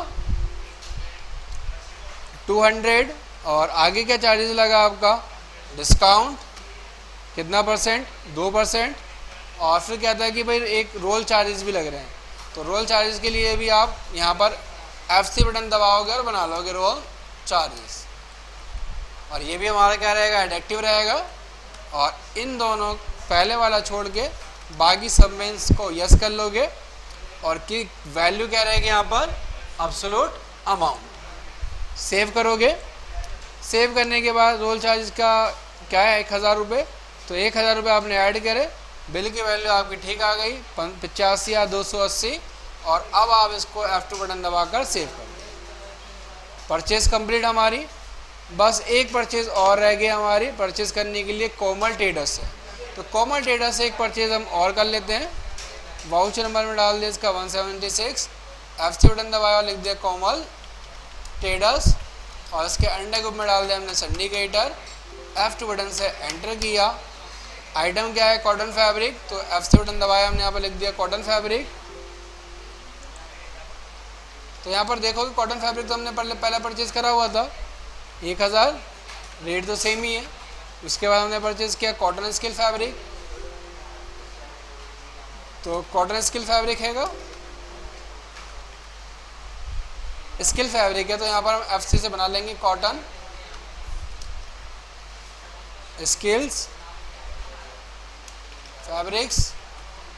200। और आगे क्या चार्जेस लगा आपका, डिस्काउंट कितना परसेंट, 2%। और फिर कहता है कि भाई एक रोल चार्जेस भी लग रहे हैं, तो रोल चार्जेस के लिए भी आप यहाँ पर F3 बटन दबाओगे और बना लोगे रोल चार्जेस। और ये भी हमारा क्या रहेगा, एडिक्टिव रहेगा। और इन दोनों पहले वाला छोड़ के बाकी सब मेंस को यस कर लोगे। और की वैल्यू क्या रहेगी यहाँ पर, एब्सोल्यूट अमाउंट। सेव करोगे, सेव करने के बाद रोल चार्जेस का क्या है, 1000 रुपये। तो 1000 रुपये आपने ऐड करे, बिल की वैल्यू आपकी ठीक आ गई 85 या 280। और अब आप इसको F2 बटन दबाकर सेव कर दो। परचेज कंप्लीट हमारी। बस एक परचेज और रह गई हमारी परचेज करने के लिए कोमल ट्रेडर्स से। तो कोमल ट्रेडर्स से एक परचेज हम और कर लेते हैं। वाउचर नंबर में डाल दिया इसका 176। F3 बटन दबाया, लिख दिया कोमल ट्रेडर्स। और इसके अंडर ग्रुप में डाल दिया हमने सिंडिकेटर। F2 बटन से एंटर किया। आइटम क्या है, कॉटन फैब्रिक। तो F3 बटन दबाया हमने, यहाँ पर लिख दिया कॉटन फैब्रिक। तो यहाँ पर देखो कि कॉटन फैब्रिक तो हमने पहले परचेज करा हुआ था 1000, रेट तो सेम ही है। उसके बाद हमने परचेज किया कॉटन स्किल फैब्रिक। तो कॉटन स्किल फैब्रिक हैगा, स्किल फैब्रिक है, तो यहाँ पर हम F3 से बना लेंगे कॉटन स्किल्स फैब्रिक्स।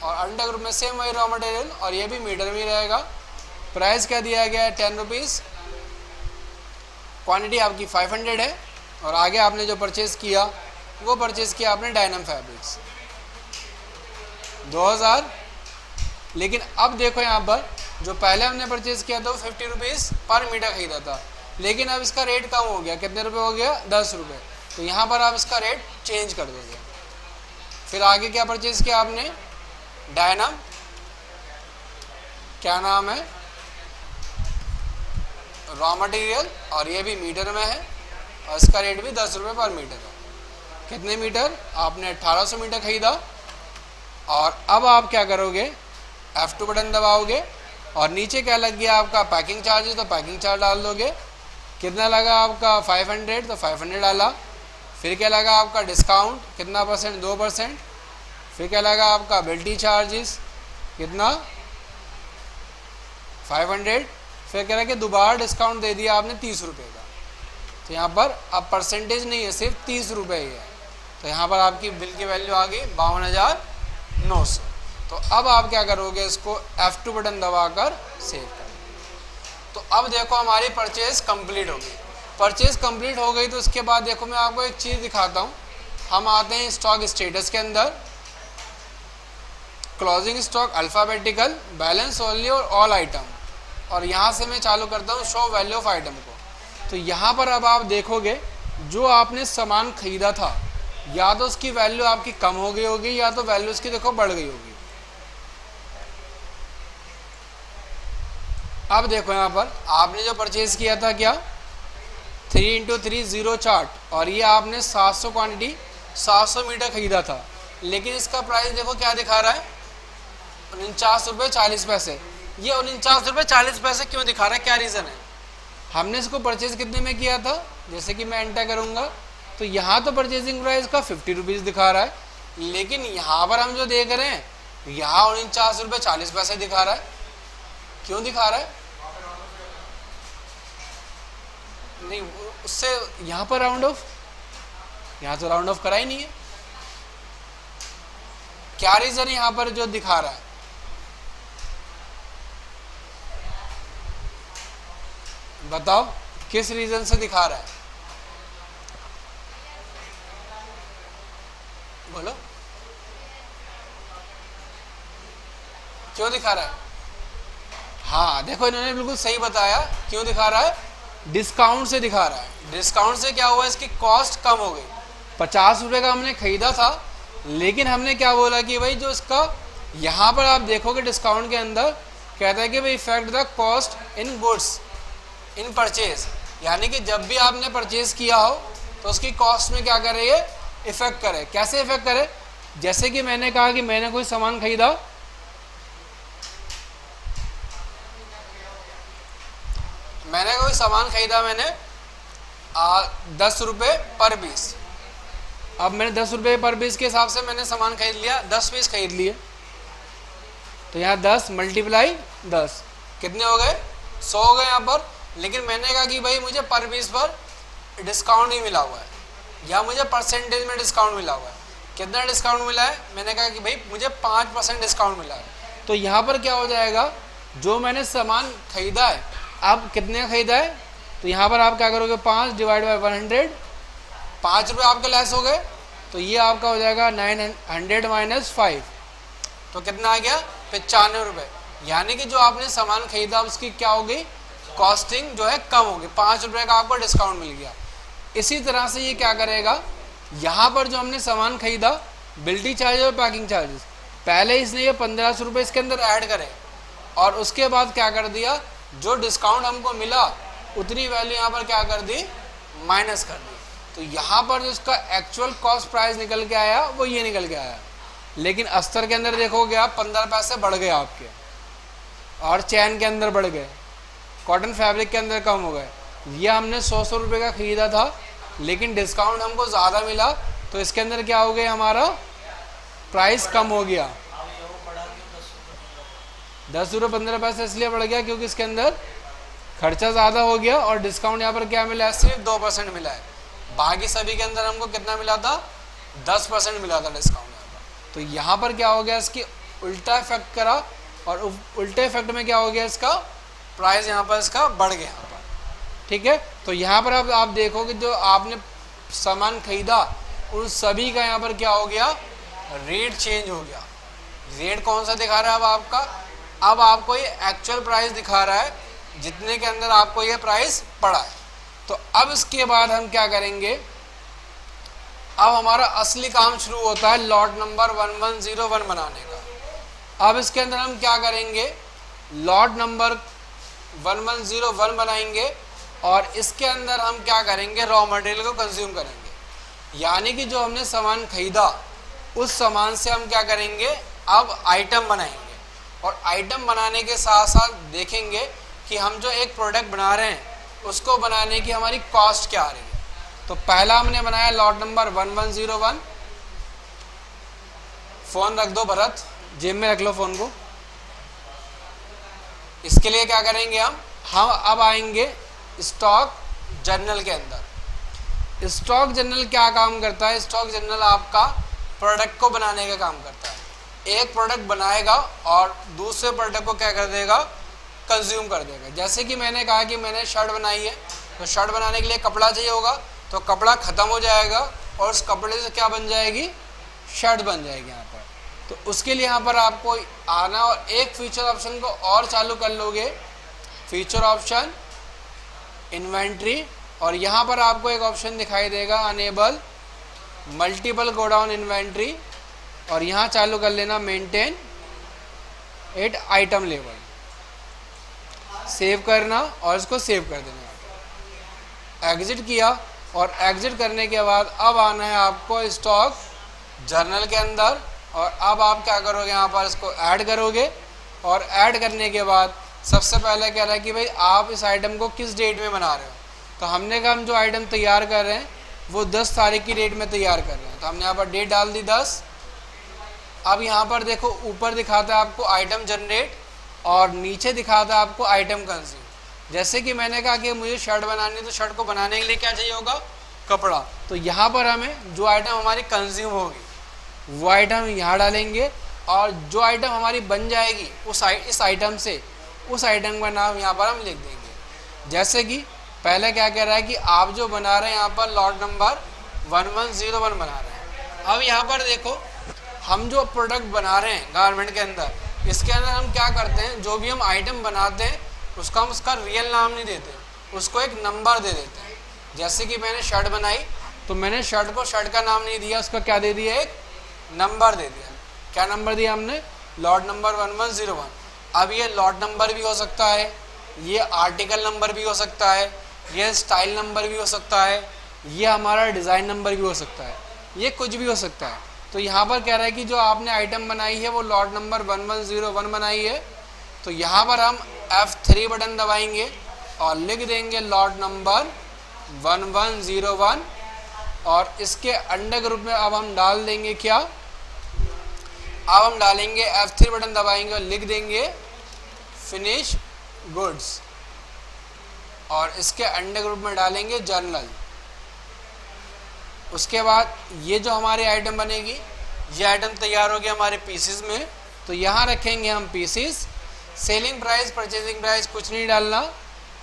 और अंडर ग्रुप में सेम वही रॉ मटेरियल, और ये भी मीटर में रहेगा। प्राइस क्या दिया गया है, 10 रुपीज़। क्वांटिटी आपकी 500 है। और आगे आपने जो परचेज़ किया वो परचेज़ किया आपने डायनम फैब्रिक्स 2000। लेकिन अब देखो यहाँ पर जो पहले हमने परचेज़ किया था वो 50 रुपीज़ पर मीटर खरीदा था, लेकिन अब इसका रेट कम हो गया। कितने रुपए हो गया, 10 रुपये। तो यहाँ पर आप इसका रेट चेंज कर दोगे। फिर आगे क्या परचेज़ किया आपने, डायनम, क्या नाम है, रॉ मटेरियल। और ये भी मीटर में है और इसका रेट भी 10 रुपये पर मीटर है। कितने मीटर, आपने 1800 मीटर खरीदा। और अब आप क्या करोगे, F2 बटन दबाओगे और नीचे क्या लग गया आपका पैकिंग चार्जेस, तो पैकिंग चार्ज डाल दोगे। कितना लगा आपका 500, तो 500 डाला। फिर क्या लगा आपका डिस्काउंट, कितना परसेंट, 2%। फिर क्या लगा आपका बिल्टी चार्जेस, कितना 500। फिर कह रहा है कि दोबारा डिस्काउंट दे दिया आपने 30 रुपये का। तो यहाँ पर अब परसेंटेज नहीं है, सिर्फ 30 रुपये ही है। तो यहाँ पर आपकी बिल की वैल्यू आ गई 52,900। तो अब आप क्या करोगे, इसको F2 बटन दबाकर सेव कर। तो अब देखो हमारी परचेज कंप्लीट हो गई। परचेज कंप्लीट हो गई तो उसके बाद देखो मैं आपको एक चीज़ दिखाता हूँ। हम आते हैं स्टॉक स्टेटस के अंदर, closing stock alphabetical, balance only और ऑल आइटम। और यहाँ से मैं चालू करता हूँ शो वैल्यू ऑफ आइटम को। तो यहाँ पर अब आप देखोगे जो आपने सामान खरीदा था, या तो उसकी वैल्यू आपकी कम हो गई होगी या तो वैल्यू उसकी देखो बढ़ गई होगी। अब देखो यहाँ पर आपने जो परचेज किया था क्या, 3x3 0 चार्ट, और ये आपने 700 क्वांटिटी 700 मीटर खरीदा था। लेकिन इसका प्राइस देखो क्या दिखा रहा है, 49 रुपये 40 पैसे। ये 49 रुपये 40 पैसे क्यों दिखा रहा है, क्या रीज़न है। हमने इसको परचेज कितने में किया था, जैसे कि मैं एंटर करूँगा तो यहाँ तो परचेजिंग प्राइस का 50 रुपीज़ दिखा रहा है, लेकिन यहाँ पर हम जो देख रहे हैं यहाँ 49 रुपये 40 पैसे दिखा रहा है। क्यों दिखा रहा है, नहीं उससे यहाँ पर राउंड ऑफ, यहाँ तो राउंड ऑफ करा ही नहीं है। क्या रीज़न है यहाँ पर जो दिखा रहा है, बताओ किस रीज़न से दिखा रहा है, बोलो क्यों दिखा रहा है। हाँ देखो इन्होंने बिल्कुल सही बताया, क्यों दिखा रहा है, डिस्काउंट से दिखा रहा है। डिस्काउंट से क्या हुआ, इसकी कॉस्ट कम हो गई। 50 रुपये का हमने खरीदा था, लेकिन हमने क्या बोला कि भाई जो इसका यहाँ पर आप देखोगे डिस्काउंट के अंदर कहता है कि भाई effect the cost in goods in purchase, यानी कि जब भी आपने परचेज किया हो तो उसकी कॉस्ट में क्या करे, ये इफेक्ट करे। कैसे इफेक्ट करे? जैसे कि मैंने कहा कि मैंने कोई सामान खरीदा, मैंने 10 रुपये पर पीस। अब मैंने 10 रुपये पर पीस के हिसाब से मैंने सामान खरीद लिया, 10 पीस खरीद लिए, तो यहाँ 10 मल्टीप्लाई 10 कितने हो गए, 100 हो गए यहाँ पर। लेकिन मैंने कहा कि भाई मुझे पर पीस पर डिस्काउंट ही मिला हुआ है, या मुझे परसेंटेज में डिस्काउंट मिला हुआ है। कितना डिस्काउंट मिला है? मैंने कहा कि भाई मुझे 5% डिस्काउंट मिला है। तो यहाँ पर क्या हो जाएगा, जो मैंने सामान खरीदा है, अब कितने खरीदा है, तो यहाँ पर आप क्या करोगे, 5 डिवाइड बाई 100, 5 रुपये आपके लेस हो गए, तो ये आपका हो जाएगा 900 माइनस 5, तो कितना आ गया, 95 रुपये। यानी कि जो आपने सामान खरीदा उसकी क्या हो गई, कॉस्टिंग जो है कम होगी, 5 रुपये का आपको डिस्काउंट मिल गया। इसी तरह से ये क्या करेगा, यहाँ पर जो हमने सामान खरीदा, बिल्टी चार्जेस और पैकिंग चार्जेस, पहले इसने ये 1500 रुपये इसके अंदर ऐड करे, और उसके बाद क्या कर दिया, जो डिस्काउंट हमको मिला उतनी वैल्यू यहाँ पर क्या कर दी, माइनस कर दी। तो यहाँ पर जो इसका एक्चुअल कॉस्ट प्राइस निकल के आया वो ये निकल के आया। लेकिन अस्तर के अंदर देखोगे आप 15 पैसे बढ़ गए आपके, और चैन के अंदर बढ़ गए, कॉटन फैब्रिक के अंदर कम हो गए। ये हमने 100 रुपये का ख़रीदा था, लेकिन डिस्काउंट हमको ज़्यादा मिला, तो इसके अंदर क्या हो गया, हमारा प्राइस कम हो गया। 10 रुपये 15 पैसे इसलिए बढ़ गया क्योंकि इसके अंदर खर्चा ज़्यादा हो गया, और डिस्काउंट यहाँ पर क्या मिला है, सिर्फ 2% मिला है। बाकी सभी के अंदर हमको कितना मिला था, 10% मिला था डिस्काउंट यहाँ पर। तो यहाँ पर क्या हो गया, इसकी उल्टा इफेक्ट करा, और उल्टे इफेक्ट में क्या हो गया, इसका प्राइस यहाँ पर इसका बढ़ गया यहाँ पर। ठीक है, तो यहाँ पर आप देखोगे जो आपने सामान खरीदा उन सभी का यहाँ पर क्या हो गया, रेट चेंज हो गया। रेट कौन सा दिखा रहा है अब आपका, अब आपको ये एक्चुअल प्राइस दिखा रहा है जितने के अंदर आपको ये प्राइस पड़ा है। तो अब इसके बाद हम क्या करेंगे, अब हमारा असली काम शुरू होता है लॉट नंबर 1101 बनाने का। अब इसके अंदर हम क्या करेंगे, लॉट नंबर 1101 बनाएंगे, और इसके अंदर हम क्या करेंगे, रॉ मटेरियल को कंज्यूम करेंगे। यानी कि जो हमने सामान खरीदा उस सामान से हम क्या करेंगे, अब आइटम बनाएंगे, और आइटम बनाने के साथ साथ देखेंगे कि हम जो एक प्रोडक्ट बना रहे हैं उसको बनाने की हमारी कॉस्ट क्या आ रही है। तो पहला हमने बनाया लॉट नंबर 1101। फ़ोन रख दो भरत, जेब में रख लो फ़ोन को। इसके लिए क्या करेंगे, हम अब आएंगे स्टॉक जर्नल के अंदर। स्टॉक जर्नल क्या काम करता है, स्टॉक जर्नल आपका प्रोडक्ट को बनाने का काम करता है। एक प्रोडक्ट बनाएगा और दूसरे प्रोडक्ट को क्या कर देगा, कंज्यूम कर देगा। जैसे कि मैंने कहा कि मैंने शर्ट बनाई है, तो शर्ट बनाने के लिए कपड़ा चाहिए होगा, तो कपड़ा ख़त्म हो जाएगा और उस कपड़े से क्या बन जाएगी, शर्ट बन जाएगी यहाँ पर। तो उसके लिए यहाँ पर आपको आना और एक फीचर ऑप्शन को और चालू कर लोगे, फीचर ऑप्शन इन्वेंट्री, और यहाँ पर आपको एक ऑप्शन दिखाई देगा अनेबल मल्टीपल गोडाउन इन्वेंट्री, और यहाँ चालू कर लेना maintain at item level, save करना और इसको सेव कर देना। एग्जिट किया, और एग्जिट करने के बाद अब आना है आपको स्टॉक जर्नल के अंदर, और अब आप क्या करोगे, यहाँ पर इसको ऐड करोगे, और ऐड करने के बाद सबसे पहले कह रहा है कि भाई आप इस आइटम को किस डेट में बना रहे हो। तो हमने कहा हम जो आइटम तैयार कर रहे हैं वो 10 तारीख की डेट में तैयार कर रहे हैं, तो हमने यहाँ पर डेट डाल दी 10। अब यहाँ पर देखो ऊपर दिखाता है आपको आइटम जनरेट, और नीचे दिखाता है आपको आइटम कंज्यूम। जैसे कि मैंने कहा कि मुझे शर्ट बनानी है, तो शर्ट को बनाने के लिए क्या चाहिए होगा, कपड़ा। तो यहाँ पर हमें जो आइटम हमारी कंज्यूम होगी वो आइटम यहाँ डालेंगे, और जो आइटम हमारी बन जाएगी इस आइटम से, उस आइटम का नाम यहाँ पर हम लिख देंगे। जैसे कि पहले क्या कह रहा है कि आप जो बना रहे हैं यहाँ पर लॉट नंबर 1101 बना रहे हैं। अब यहाँ पर देखो हम जो प्रोडक्ट बना रहे हैं गारमेंट के अंदर, इसके अंदर हम क्या करते हैं, जो भी हम आइटम बनाते हैं उसका हम उसका रियल नाम नहीं देते, उसको एक नंबर दे देते हैं। जैसे कि मैंने शर्ट बनाई, तो मैंने शर्ट को शर्ट का नाम नहीं दिया, उसका क्या दे दिया, एक नंबर दे दिया। क्या नंबर दिया हमने, लॉट नंबर 1101। अब ये लॉट नंबर भी हो सकता है, ये आर्टिकल नंबर भी हो सकता है, ये स्टाइल नंबर भी हो सकता है, ये हमारा डिज़ाइन नंबर भी हो सकता है, ये कुछ भी हो सकता है। तो यहाँ पर कह रहा है कि जो आपने आइटम बनाई है वो लॉट नंबर 1101 बनाई है, तो यहाँ पर हम F3 बटन दबाएंगे और लिख देंगे लॉट नंबर 1101 और इसके अंडर ग्रुप में अब हम डाल देंगे क्या, अब हम डालेंगे F3 बटन दबाएंगे और लिख देंगे फिनिश गुड्स और इसके अंडर ग्रुप में डालेंगे जर्नल। उसके बाद ये जो हमारी आइटम बनेगी, ये आइटम तैयार हो गया हमारे पीसेस में, तो यहाँ रखेंगे हम pieces, selling price purchasing price कुछ नहीं डालना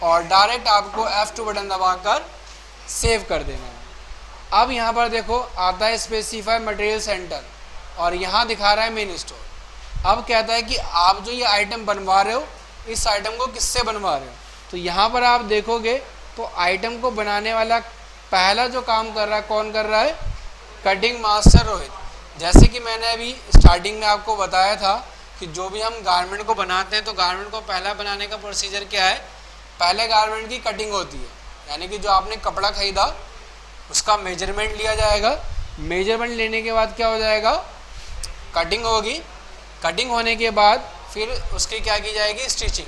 और डायरेक्ट आपको F2 बटन दबाकर सेव कर देना है। अब यहाँ पर देखो आता है स्पेसिफाई मटेरियल सेंटर और यहाँ दिखा रहा है मेन स्टोर। अब कहता है कि आप जो ये आइटम बनवा रहे हो इस आइटम को किससे बनवा रहे हो, तो यहाँ पर आप देखोगे तो आइटम को बनाने वाला पहला जो काम कर रहा है कौन कर रहा है, कटिंग मास्टर रोहित। जैसे कि मैंने अभी स्टार्टिंग में आपको बताया था कि जो भी हम गारमेंट को बनाते हैं तो गारमेंट को पहला बनाने का प्रोसीजर क्या है, पहले गारमेंट की कटिंग होती है, यानी कि जो आपने कपड़ा खरीदा उसका मेजरमेंट लिया जाएगा, मेजरमेंट लेने के बाद क्या हो जाएगा, कटिंग होगी, कटिंग होने के बाद फिर उसकी क्या की जाएगी, स्टिचिंग,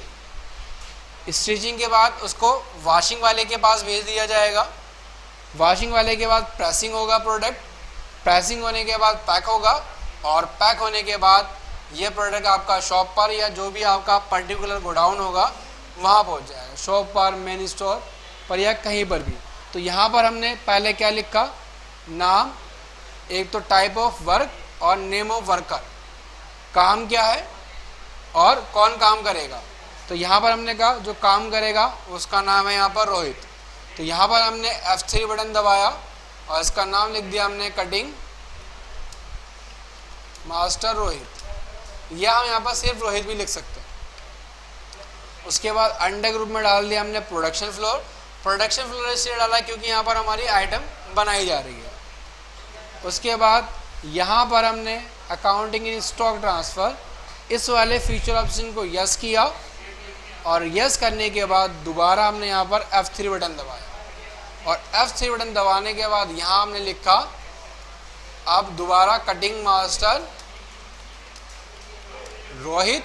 स्टिचिंग के बाद उसको वॉशिंग वाले के पास भेज दिया जाएगा, वॉशिंग वाले के बाद प्रेसिंग होगा प्रोडक्ट, प्रेसिंग होने के बाद पैक होगा और पैक होने के बाद ये प्रोडक्ट आपका शॉप पर या जो भी आपका पर्टिकुलर गोडाउन होगा वहाँ पहुँच जाएगा, शॉप पर, मेन स्टोर पर या कहीं पर भी। तो यहाँ पर हमने पहले क्या लिखा, नाम, एक तो टाइप ऑफ वर्क और नेम ऑफ वर्कर, काम क्या है और कौन काम करेगा। तो यहाँ पर हमने कहा जो काम करेगा उसका नाम है यहाँ पर रोहित, तो यहाँ पर हमने F3 बटन दबाया और इसका नाम लिख दिया हमने कटिंग मास्टर रोहित, या हम यहाँ पर सिर्फ रोहित भी लिख सकते हैं। उसके बाद अंडर ग्रुप में डाल दिया हमने प्रोडक्शन फ्लोर, प्रोडक्शन फ्लोर इसलिए डाला क्योंकि यहाँ पर हमारी आइटम बनाई जा रही है। उसके बाद यहाँ पर हमने अकाउंटिंग इन स्टॉक ट्रांसफ़र इस वाले फीचर ऑप्शन को यस किया और यस करने के बाद दोबारा हमने यहाँ पर F3 बटन दबाया और F3 बटन दबाने के बाद यहाँ हमने लिखा अब दोबारा कटिंग मास्टर रोहित,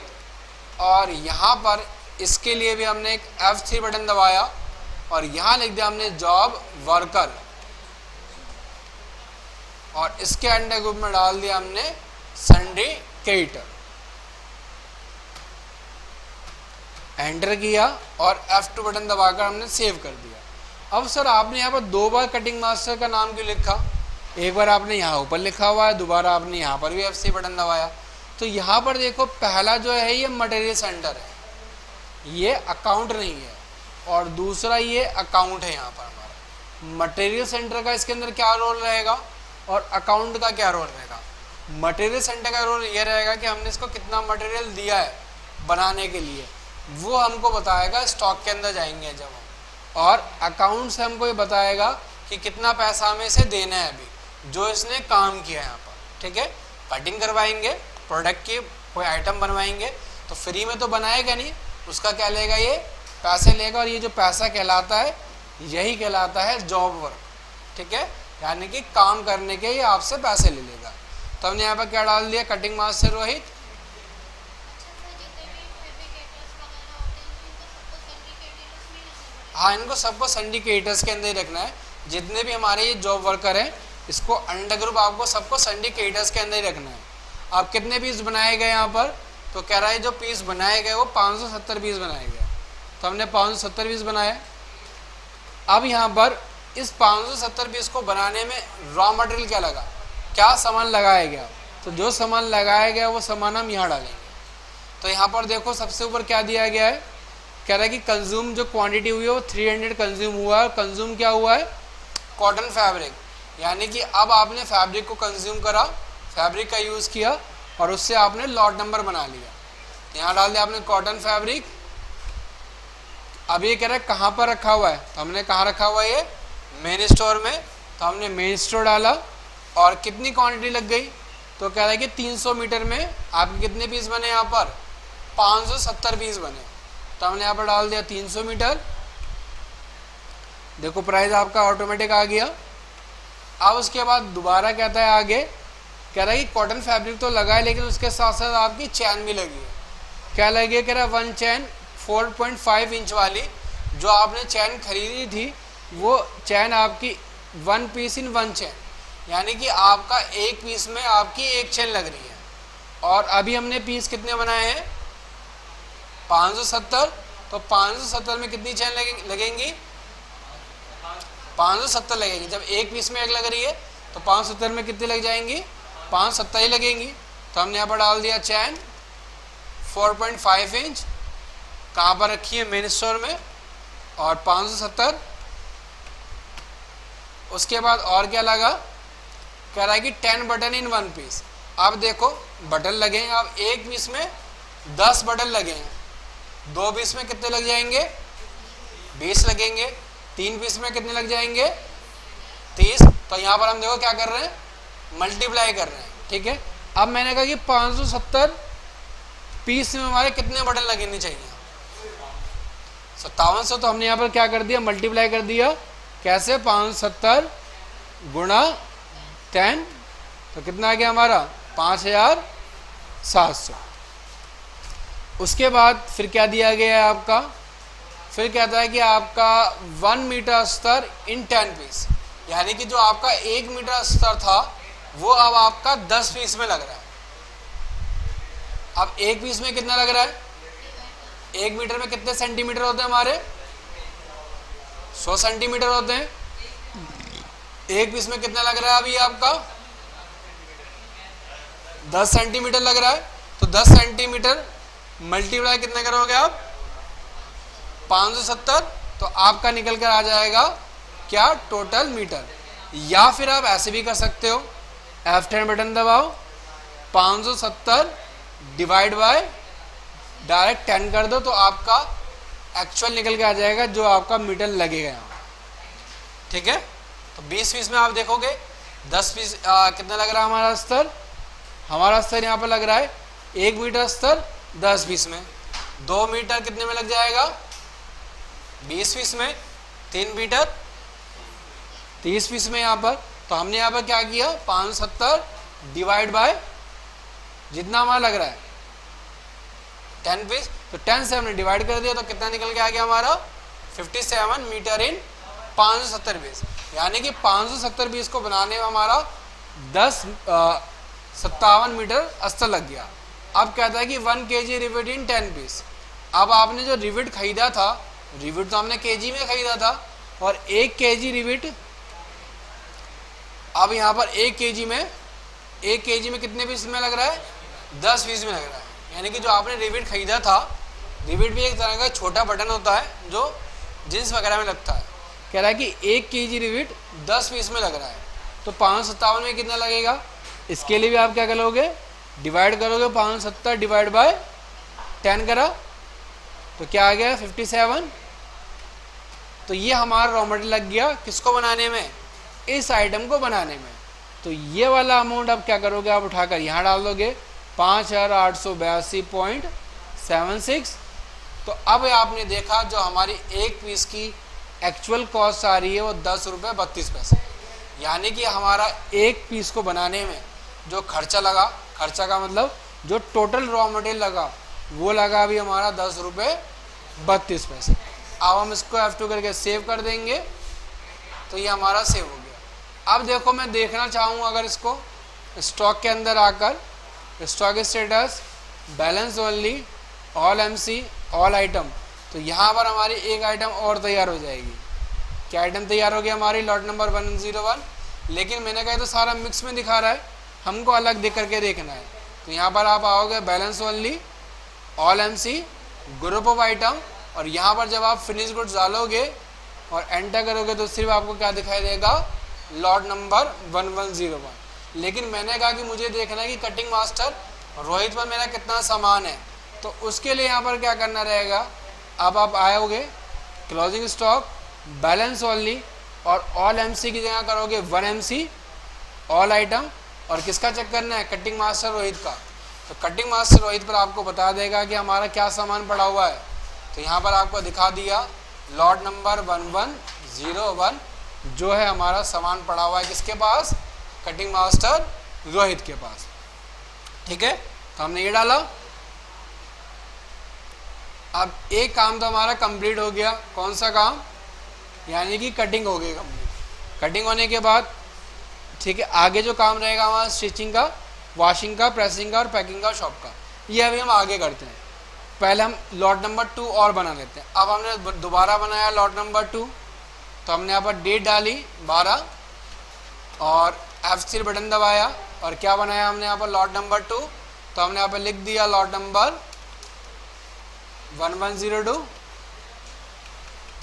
और यहाँ पर इसके लिए भी हमने एक F3 बटन दबाया और यहाँ लिख दिया हमने जॉब वर्कर और इसके अंडर ग्रुप में डाल दिया हमने सिंडिकेटर, एंटर किया और F2 बटन दबाकर हमने सेव कर दिया। अब सर आपने यहाँ पर दो बार कटिंग मास्टर का नाम क्यों लिखा, एक बार आपने यहाँ ऊपर लिखा हुआ है, दोबारा आपने यहाँ पर भी F3 बटन दबाया। तो यहाँ पर देखो पहला जो है ये मटेरियल सेंटर है, ये अकाउंट नहीं है, और दूसरा ये अकाउंट है। यहाँ पर हमारा मटेरियल सेंटर का इसके अंदर क्या रोल रहेगा और अकाउंट का क्या रोल रहेगा। मटेरियल सेंटर का रोल ये रहेगा कि हमने इसको कितना मटेरियल दिया है बनाने के लिए, वो हमको बताएगा स्टॉक के अंदर जाएंगे जब हम, और अकाउंट से हमको ये बताएगा कि कितना पैसा हमें इसे देना है अभी जो इसने काम किया है यहाँ पर। ठीक है, कटिंग करवाएंगे, प्रोडक्ट की कोई आइटम बनवाएंगे तो फ्री में तो बनाएगा नहीं, उसका क्या लेगा, ये पैसे लेगा, और ये जो पैसा कहलाता है यही कहलाता है जॉब वर्क। ठीक है, यानी कि काम करने के ये आपसे पैसे ले लेगा। तो हमने यहाँ पर क्या डाल दिया, कटिंग मास्टर रोहित। हाँ, इनको सबको सिंडिकेटर्स के अंदर ही रखना है, जितने भी हमारे ये जॉब वर्कर हैं इसको अंडर ग्रुप आपको सबको सिंडिकेटर्स के अंदर ही रखना है। अब कितने पीस बनाए गए यहाँ पर, तो कह रहा है जो पीस बनाए गए वो 570 पीस बनाए गए, तो हमने 570 पीस बनाए। अब यहाँ पर इस 570 पीस को बनाने में रॉ मटेरियल क्या लगा, क्या सामान लगाया गया, तो जो सामान लगाया गया वो सामान हम यहाँ डालेंगे। तो यहाँ पर देखो सबसे ऊपर क्या दिया गया है, कह रहा है कि कंज्यूम जो क्वांटिटी हुई है वो 300 कंज्यूम हुआ है। कंज्यूम क्या हुआ है, कॉटन फैब्रिक, यानी कि अब आपने फैब्रिक को कंज्यूम करा, फैब्रिक का यूज़ किया और उससे आपने लॉट नंबर बना लिया। यहाँ डाल दिया आपने कॉटन फैब्रिक। अब ये कह रहा है कहाँ पर रखा हुआ है, तो हमने कहाँ रखा हुआ है, ये मेन स्टोर में, तो हमने मेन स्टोर डाला। और कितनी क्वांटिटी लग गई, तो कह रहा है कि 300 मीटर में आपके कितने पीस बने, यहाँ पर 570 पीस बने। तो हमने यहाँ पर डाल दिया 300 मीटर। देखो प्राइस आपका ऑटोमेटिक आ गया। अब उसके बाद दोबारा कहता है आगे, कह रहा है कि कॉटन फैब्रिक तो लगा है लेकिन उसके साथ साथ आपकी चैन भी लगी है। क्या लगी है? कह रहा है 1 चैन 4.5 इंच वाली जो आपने चैन खरीदी थी वो चैन आपकी 1 पीस इन 1 चैन, यानी कि आपका एक पीस में आपकी एक चैन लग रही है। और अभी हमने पीस कितने बनाए हैं? 570। तो 570 में कितनी चैन लगेंगी? 570 लगेंगी। जब एक पीस में एक लग रही है तो 570 में कितनी लग जाएंगी? 570 ही लगेंगी। तो हमने यहाँ पर डाल दिया चैन 4.5 इंच। कहाँ पर रखी है? मेन स्टोर में। और 570। उसके बाद और क्या लगा? कह रहा है कि 10 बटन इन 1 पीस। अब देखो बटन लगे हैं, अब एक पीस में 10 बटन लगे हैं। 2 पीस में कितने लग जाएंगे? 20 लगेंगे। 3 पीस में कितने लग जाएंगे? 30। तो यहाँ पर हम देखो क्या कर रहे हैं? मल्टीप्लाई कर रहे हैं। ठीक है। अब मैंने कहा कि 570 पीस में हमारे कितने बटन लगने चाहिए? 5700। तो हमने यहाँ पर क्या कर दिया? मल्टीप्लाई कर दिया। कैसे? 570 गुणा 10। तो कितना आ गया हमारा? 5700। उसके बाद फिर क्या दिया गया है आपका? फिर कहता है कि आपका 1 मीटर अस्तर इन 10 पीस, यानी कि जो आपका 1 मीटर अस्तर था वो अब आपका 10 पीस में लग रहा है। अब एक पीस में कितना लग रहा है? 1 मीटर में कितने सेंटीमीटर होते हैं हमारे? 100 सेंटीमीटर होते हैं। एक पीस में कितना लग रहा है अभी आपका? 10 सेंटीमीटर लग रहा है। तो 10 सेंटीमीटर मल्टीप्लाई कितने करोगे आप? 570। तो आपका निकल कर आ जाएगा क्या? Total metre. या फिर आप ऐसे भी कर सकते हो, F10 बटन दबाओ, 570 डिवाइड बाय डायरेक्ट 10 कर दो तो आपका एक्चुअल निकल के आ जाएगा जो आपका मीटर लगेगा यहाँ। ठीक है। तो 20 पीस में आप देखोगे 10 पीस कितना लग रहा है हमारा अस्तर? हमारा अस्तर यहाँ पर लग रहा है 1 मीटर अस्तर 10 पीस में। 2 मीटर कितने में लग जाएगा? 20 पीस में। 3 मीटर 30 पीस में यहाँ पर। तो हमने यहाँ पर क्या किया? 570 डिवाइड बाय जितना हमारा लग रहा है 10 पीस, तो 10 से हमने डिवाइड कर दिया तो कितना निकल के आ गया हमारा? 57 मीटर इन 570 पीस। यानी कि 570 पीस को बनाने में हमारा 57 मीटर अस्तर लग गया। अब कहता है कि 1 kg रिविट इन 10 पीस। अब आपने जो रिविट खरीदा था, रिविट तो हमने केजी में खरीदा था, और 1 kg रिविट अब यहाँ पर 1 kg में कितने पीस में लग रहा है? 10 पीस में लग रहा है। यानी कि जो आपने रिविट खरीदा था, रिविट भी एक तरह का छोटा बटन होता है जो जींस वगैरह में लगता है। कह रहा है कि 1 kg रिविट 10 पीस में लग रहा है। तो 557 में कितना लगेगा? इसके लिए भी आप क्या करोगे? डिवाइड करोगे। 570 डिवाइड बाय 10 करा तो क्या आ गया? 57। तो ये हमारा रॉ मटेरियल लग गया किसको बनाने में? इस आइटम को बनाने में। तो ये वाला अमाउंट आप क्या करोगे? आप उठाकर यहाँ डाल दोगे 5882.76। तो अब आपने देखा जो हमारी एक पीस की एक्चुअल कॉस्ट आ रही है वो 10 रुपये 32 पैसे। यानी कि हमारा एक पीस को बनाने में जो खर्चा लगा, खर्चा का मतलब जो टोटल रॉ मटेरियल लगा वो लगा अभी हमारा 10 रुपये 32 पैसे। अब हम इसको F2 करके सेव कर देंगे तो ये हमारा सेव हो गया। अब देखो मैं देखना चाहूँ अगर इसको स्टॉक के अंदर आकर stock status, balance only, all MC, all item, तो यहाँ पर हमारी एक आइटम और तैयार हो जाएगी। क्या आइटम तैयार हो गया हमारी? Lot number 101। लेकिन मैंने कहा तो सारा मिक्स में दिखा रहा है, हमको अलग देख करके देखना है। तो यहाँ पर आप आओगे balance only, all MC, group of item, और यहाँ पर जब आप फिनिश गुड्स डालोगे और एंटर करोगे तो सिर्फ आपको क्या दिखाई देगा? Lot number 1101। लेकिन मैंने कहा कि मुझे देखना है कि कटिंग मास्टर रोहित पर मेरा कितना सामान है, तो उसके लिए यहाँ पर क्या करना रहेगा? अब आप आओगे क्लोजिंग स्टॉक, बैलेंस ओनली, और ऑल MC की जगह करोगे 1 MC, ऑल आइटम, और किसका चेक करना है? कटिंग मास्टर रोहित का। तो कटिंग मास्टर रोहित पर आपको बता देगा कि हमारा क्या सामान पड़ा हुआ है। तो यहाँ पर आपको दिखा दिया लॉट नंबर 1101 जो है हमारा सामान पड़ा हुआ है किसके पास, कटिंग मास्टर रोहित के पास। ठीक है, तो हमने ये डाला। अब एक काम तो हमारा कंप्लीट हो गया, कौन सा काम, यानी कि कटिंग हो गई कंप्लीट। कटिंग होने के बाद ठीक है, आगे जो काम रहेगा हमारा स्टिचिंग का, वॉशिंग का, प्रेसिंग का और पैकिंग का, शॉप का, ये अभी हम आगे करते हैं। पहले हम लॉट नंबर 2 और बना लेते हैं। अब हमने दोबारा बनाया लॉट नंबर 2, तो हमने यहाँ पर डेट डाली 12 और F3 बटन दबाया और क्या बनाया हमने यहाँ पर लॉट नंबर 2, तो हमने यहाँ पर लिख दिया लॉट नंबर 1102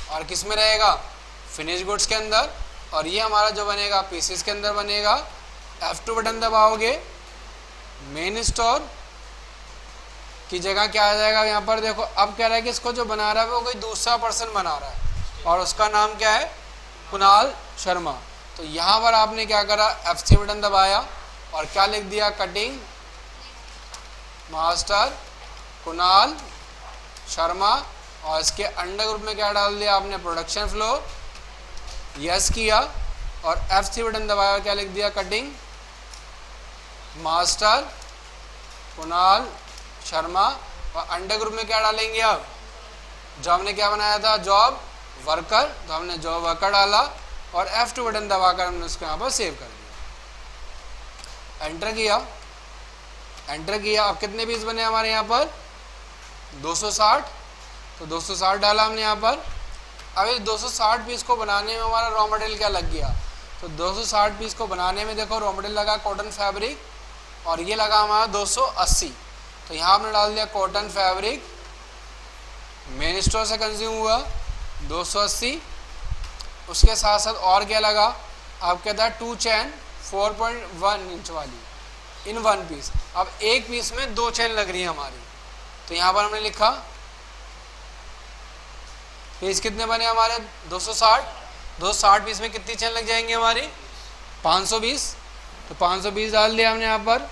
और किस में रहेगा, फिनिश गुड्स के अंदर। और ये हमारा जो बनेगा पीसेस के अंदर बनेगा। F2 बटन दबाओगे, मेन स्टोर की जगह क्या आ जाएगा यहाँ पर, देखो अब कह रहा है कि इसको जो बना रहा है वो कोई दूसरा पर्सन बना रहा है और उसका नाम क्या है, कुणाल शर्मा। तो यहाँ पर आपने क्या करा, F3 बटन दबाया और क्या लिख दिया, कटिंग मास्टर कुणाल शर्मा। और इसके अंडर ग्रुप में क्या डाल दिया आपने, प्रोडक्शन फ्लोर, यस किया और F3 बटन दबाया, क्या लिख दिया, कटिंग मास्टर कुणाल शर्मा। और अंडर ग्रुप में क्या डालेंगे अब, जो हमने क्या बनाया था, जॉब वर्कर, तो हमने जॉब वर्कर डाला और F2 बटन दबाकर हमने उसको यहाँ पर सेव कर दिया, एंटर किया, एंटर किया। अब कितने पीस बने हमारे यहाँ पर, 260, तो 260 डाला हमने यहाँ पर। अब इस 260 पीस को बनाने में हमारा रॉ मटेरियल क्या लग गया, तो 260 पीस को बनाने में देखो रॉ मटेरियल लगा कॉटन फैब्रिक और ये लगा हमारा 280। तो यहाँ हमने डाल दिया कॉटन फैब्रिक, मेन स्टोर से कंज्यूम हुआ 280। उसके साथ साथ और क्या लगा, आप कहता है 2 चैन 4.1 इंच वाली इन 1 पीस। अब एक पीस में 2 चैन लग रही है हमारी, तो यहाँ पर हमने लिखा पीस कितने बने हमारे, 260। 260 पीस में कितनी चैन लग जाएंगी हमारी, 520। तो 520 डाल दिया हमने यहाँ पर।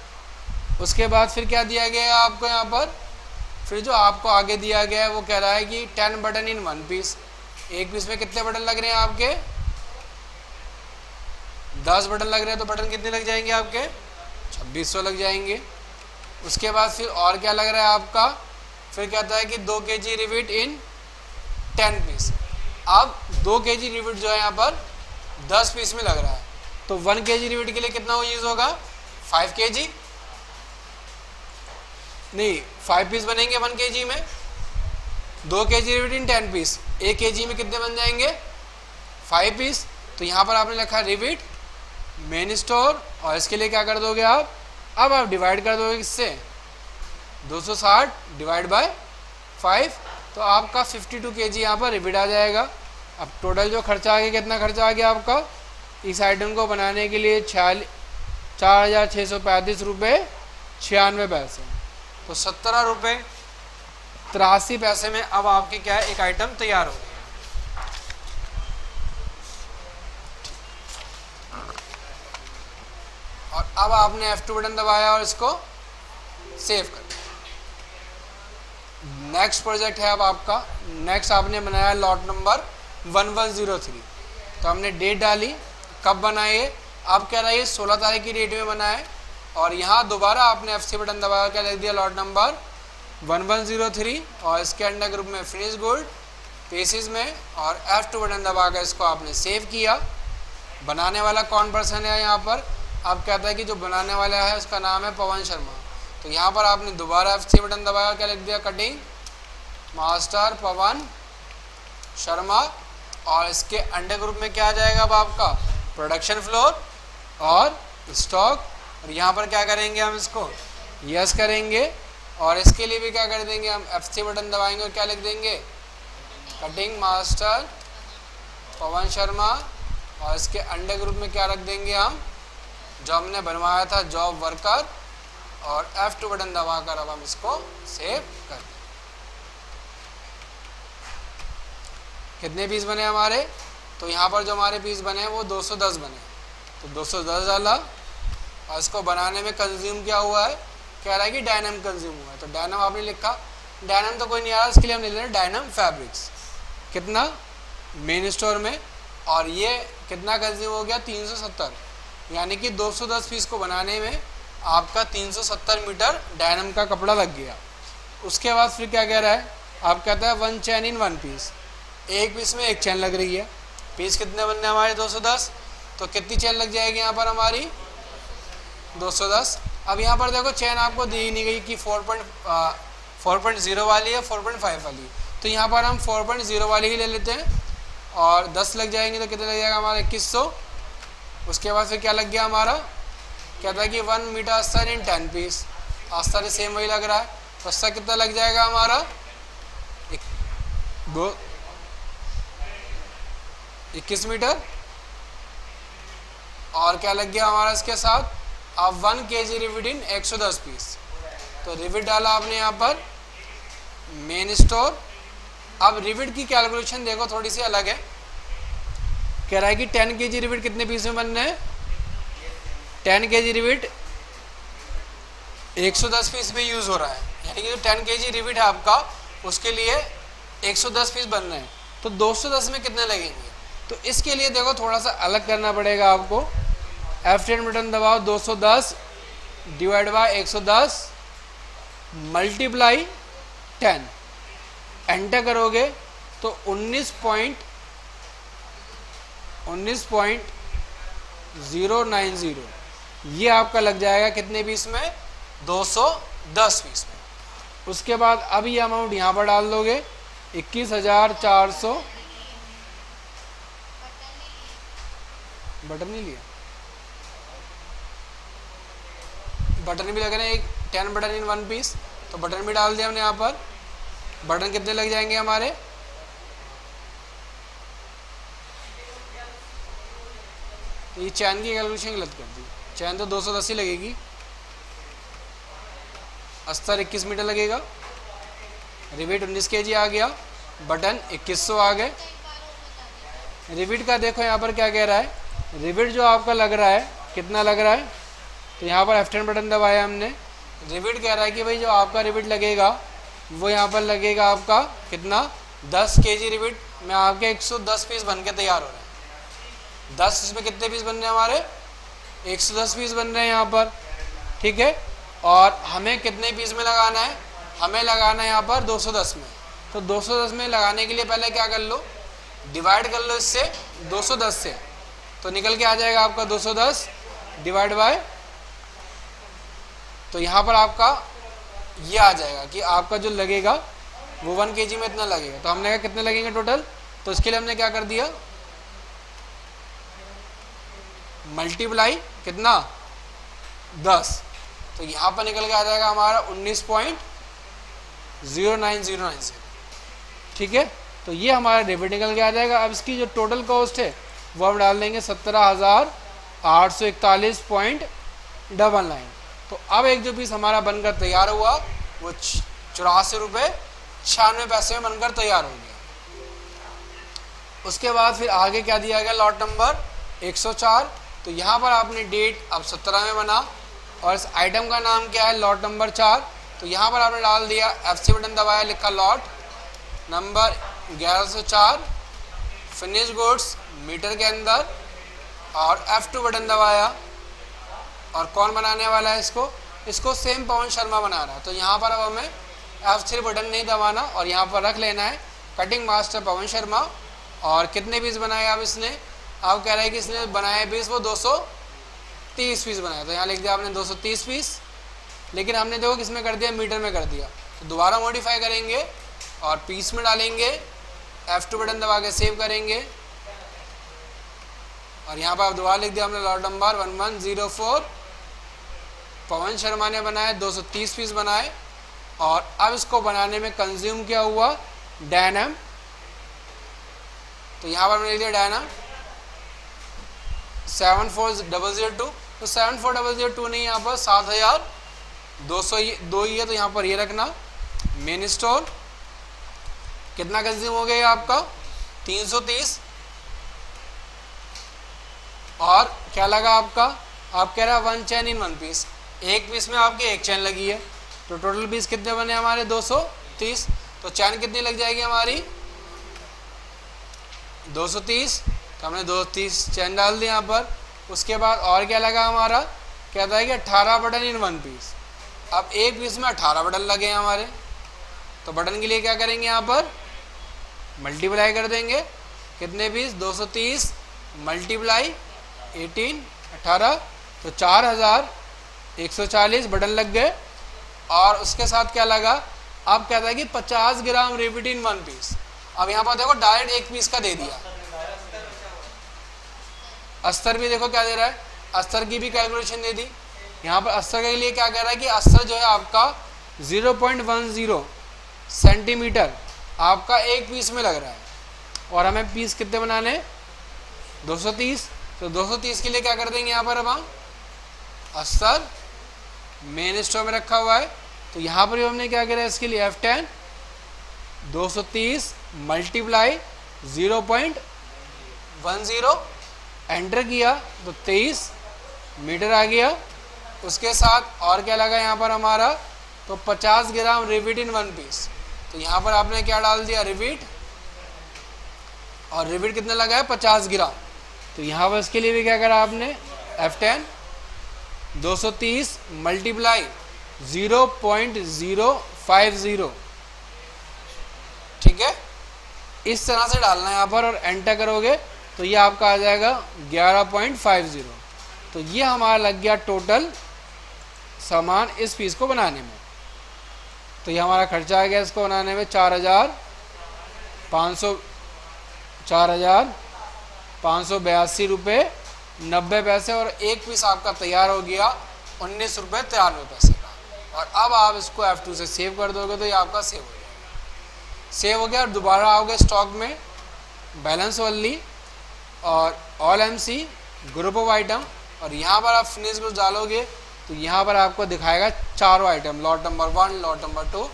उसके बाद फिर क्या दिया गया है आपको यहाँ पर, फिर जो आपको आगे दिया गया है वो कह रहा है कि 10 बटन इन 1 पीस। एक पीस में कितने बटन लग रहे हैं आपके, 10 बटन लग रहे हैं, तो बटन कितने लग जाएंगे आपके, 2600 लग जाएंगे। उसके बाद फिर और क्या लग रहा है आपका, फिर कहता है कि 2 kg रिविट इन 10 पीस। अब 2 kg रिविट जो है यहाँ पर 10 पीस में लग रहा है, तो 1 kg रिविट के लिए कितना यूज होगा, 5 kg नहीं, 5 पीस बनेंगे 1 kg में, 2 kg रिविट इन 10 पीस, 1 kg में कितने बन जाएंगे, 5 पीस। तो यहाँ पर आपने लिखा रिविट मेन स्टोर और इसके लिए क्या कर दोगे आप, अब आप डिवाइड कर दोगे किससे, 260 डिवाइड बाय 5, तो आपका 52 kg यहाँ पर रिविट आ जाएगा। अब टोटल जो खर्चा आ गया, कितना खर्चा आ गया आपका इस आइटम को बनाने के लिए, 4,635 रुपये 96 पैसे। तो 17 रुपये 83 पैसे में अब आपके क्या है, एक आइटम तैयार हो गया। और अब आपने F2 बटन दबाया और इसको सेव कर दिया। नेक्स्ट प्रोजेक्ट है अब आपका, नेक्स्ट आपने बनाया लॉट नंबर 1103। तो हमने डेट डाली, कब बनाए, अब कह रहा है 16 तारीख की डेट में बनाए। और यहाँ दोबारा आपने F3 बटन दबाया, क्या लिख दिया, लॉट नंबर 1103 और इसके अंडर ग्रुप में फिनिश गुड पीसेस में, और F2 बटन दबाकर इसको आपने सेव किया। बनाने वाला कौन पर्सन है यहाँ पर, अब कहता है कि जो बनाने वाला है उसका नाम है पवन शर्मा। तो यहाँ पर आपने दोबारा F3 बटन दबाया, क्या लिख दिया, कटिंग मास्टर पवन शर्मा। और इसके अंडर ग्रुप में क्या आ जाएगा अब आपका, प्रोडक्शन फ्लोर और स्टॉक। और यहाँ पर क्या करेंगे हम, इसको यस करेंगे और इसके लिए भी क्या कर देंगे हम, F3 बटन दबाएंगे और क्या लिख देंगे, कटिंग मास्टर पवन शर्मा। और इसके अंडर ग्रुप में क्या रख देंगे हम, जो हमने बनवाया था जॉब वर्कर, और F2 बटन दबाकर अब हम इसको सेव कर दें। कितने पीस बने हमारे, तो यहाँ पर जो हमारे पीस बने वो 210 बने। तो 210 डाला और इसको बनाने में कंज्यूम क्या हुआ है, कह रहा है कि डायनम कंज्यूम हुआ है, तो डायनम आपने लिखा, डायनम तो कोई नहीं आ रहा, इसके लिए हमने ले लेना डायनम फैब्रिक्स, कितना मेन स्टोर में, और ये कितना कंज्यूम हो गया 370, यानी कि 210 पीस को बनाने में आपका 370 मीटर डायनम का कपड़ा लग गया। उसके बाद फिर क्या कह रहा है, आप कहता है 1 चैन इन 1 पीस, एक पीस में एक चैन लग रही है, पीस कितने बनने हमारे 210, तो कितनी चैन लग जाएगी यहाँ पर हमारी 210। अब यहाँ पर देखो चैन आपको दी नहीं गई कि 4.0 वाली है 4.5 वाली, तो यहाँ पर हम 4.0 वाली ही ले लेते हैं, और 10 लग जाएंगे तो कितना लग जाएगा हमारा 2100। उसके बाद फिर क्या लग गया हमारा, कहता है कि 1 मीटर अस्तर इन 10 पीस, अस्तर सेम वही लग रहा है, तो अस्तर कितना लग जाएगा हमारा 21 मीटर। और क्या लग गया हमारा इसके साथ, अब 1 kg रिविट इन 110 पीस, तो रिविट डाला आपने यहाँ पर मेन स्टोर। अब रिविट की कैलकुलेशन देखो थोड़ी सी अलग है, कह रहा है कि 10 kg रिविट कितने पीस में बनने हैं, 10 kg रिविट 110 पीस में यूज हो रहा है, यानी कि जो 10 kg रिविट है आपका उसके लिए 110 पीस बन रहे हैं, तो 210 में कितने लगेंगे, तो इसके लिए देखो थोड़ा सा अलग करना पड़ेगा आपको। F10 बटन दबाओ, 210 डिवाइड बाय 110 मल्टीप्लाई 10, एंटर करोगे तो 19.090 ये आपका लग जाएगा कितने पीस में, 210 पीस में। उसके बाद अब ये अमाउंट यहाँ पर डाल दोगे 21,400, बटन नहीं लिया, बटन भी लग रहे हैं, एक 10 बटन इन 1 पीस, तो बटन भी डाल दिया हमने यहाँ पर। बटन कितने लग जाएंगे हमारे, तो ये चैन की कैलकुलेशन गलत कर दी, चैन तो 210 ही लगेगी, अस्तर 21 मीटर लगेगा, रिविट 19 kg आ गया, बटन 2100 आ गए। रिविट का देखो यहाँ पर क्या कह रहा है, रिविट जो आपका लग रहा है कितना लग रहा है, तो यहाँ पर F10 बटन दबाया हमने, रिविट कह रहा है कि भाई जो आपका रिविट लगेगा वो यहाँ पर लगेगा आपका कितना 10 kg रिविट में आपके 110 पीस बन के तैयार हो रहे हैं, 10 इसमें कितने पीस बन रहे हैं हमारे 110 पीस बन रहे हैं यहाँ पर, ठीक है। और हमें कितने पीस में लगाना है, हमें लगाना है यहाँ पर 210 में, तो 210 में लगाने के लिए पहले क्या कर लो, डिवाइड कर लो इससे 210 से, तो निकल के आ जाएगा आपका 210 डिवाइड बाय, तो यहाँ पर आपका ये आ जाएगा कि आपका जो लगेगा वो 1 kg में इतना लगेगा, तो हमने कहा कितने लगेंगे टोटल, तो इसके लिए हमने क्या कर दिया मल्टीप्लाई कितना 10, तो यहाँ पर निकल के आ जाएगा हमारा 19.09090, ठीक है। तो ये हमारा रिविट निकल के आ जाएगा। अब इसकी जो टोटल कॉस्ट है वो हम डाल देंगे 17,841.99। तो अब एक जो पीस हमारा बनकर तैयार हुआ वो 84 रुपये 96 पैसे में बनकर तैयार हो गया। उसके बाद फिर आगे क्या दिया गया, लॉट नंबर 104, तो यहाँ पर आपने डेट अब 17 में बना, और इस आइटम का नाम क्या है, लॉट नंबर 4, तो यहाँ पर आपने डाल दिया F6 बटन दबाया, लिखा lot number 1104 finish goods metre के अंदर, और F2 बटन दबाया। और कौन बनाने वाला है इसको सेम पवन शर्मा बना रहा है, तो यहाँ पर अब हमें F3 बटन नहीं दबाना और यहाँ पर रख लेना है कटिंग मास्टर पवन शर्मा। और कितने पीस बनाए अब इसने, अब कह रहा है कि इसने बनाए पीस वो 230 पीस बनाया, तो यहाँ लिख दिया आपने 230 पीस, लेकिन हमने देखो किस में कर दिया, मीटर में कर दिया, तो दोबारा मॉडिफाई करेंगे और पीस में डालेंगे, F2 बटन दबा के सेव करेंगे, और यहाँ पर अब दोबारा लिख दिया हमने लॉट नंबर 1104, पवन शर्मा ने बनाए 230 पीस बनाए, और अब इसको बनाने में कंज्यूम क्या हुआ, डायनम, तो यहाँ पर मैंने लिख दिया डायनम 74002, तो 74002 नहीं, यहाँ पर 7202 ही है, तो यहाँ पर ये रखना। मेन स्टोर कितना कंज्यूम हो गया आपका 330, और क्या लगा आपका, आप कह रहा है 1 चैन इन 1 पीस, एक पीस में आपकी एक चैन लगी है, तो टोटल पीस कितने बने हमारे 230। तो चैन कितनी लग जाएगी हमारी 230, तो हमने 230 चैन डाल दी यहाँ पर। उसके बाद और क्या लगा हमारा, कहता है कि 18 बटन इन वन पीस। अब एक पीस में 18 बटन लगे हैं हमारे, तो बटन के लिए क्या करेंगे, यहाँ पर मल्टीप्लाई कर देंगे। कितने पीस 230 मल्टीप्लाई 18 तो 4140 बटन लग गए। और उसके साथ क्या लगा, अब कहता है कि 50 ग्राम रिपीट इन वन पीस। अब यहाँ पर देखो डायरेक्ट एक पीस का दे दिया। अस्तर भी देखो क्या दे रहा है, अस्तर की भी कैलकुलेशन दे दी। यहाँ पर अस्तर के लिए क्या कह रहा है कि अस्तर जो है आपका 0.10 सेंटीमीटर आपका एक पीस में लग रहा है, और हमें पीस कितने बनाने 230। तो 230 के लिए क्या कर देंगे, यहाँ पर अब हम अस्तर मेन स्टोर में रखा हुआ है, तो यहाँ पर हमने क्या करा इसके लिए F10 230 मल्टीप्लाई 0.10 एंटर किया तो 23 मीटर आ गया। उसके साथ और क्या लगा यहाँ पर हमारा, तो 50 ग्राम रिपीट इन वन पीस। तो यहाँ पर आपने क्या डाल दिया रिपीट, और रिपीट कितना लगा है 50 ग्राम। तो यहाँ पर इसके लिए भी क्या करा आपने F10 230 मल्टीप्लाई 0.050, ठीक है, इस तरह से डालना है यहाँ पर, और एंटर करोगे तो ये आपका आ जाएगा 11.50। तो ये हमारा लग गया टोटल सामान इस पीस को बनाने में। तो ये हमारा खर्चा आ गया इसको बनाने में 4,582 रुपये 90 पैसे, और एक पीस आपका तैयार हो गया 19 रुपये 93 पैसे का। और अब आप इसको F2 से सेव कर दोगे तो ये आपका सेव हो जाएगा। सेव हो गया, और दोबारा आओगे स्टॉक में बैलेंस ओनली और all MC group of item, और यहाँ पर आप फिनिश गुड्स डालोगे तो यहाँ पर आपको दिखाएगा चारों item, lot number 1, lot number 2,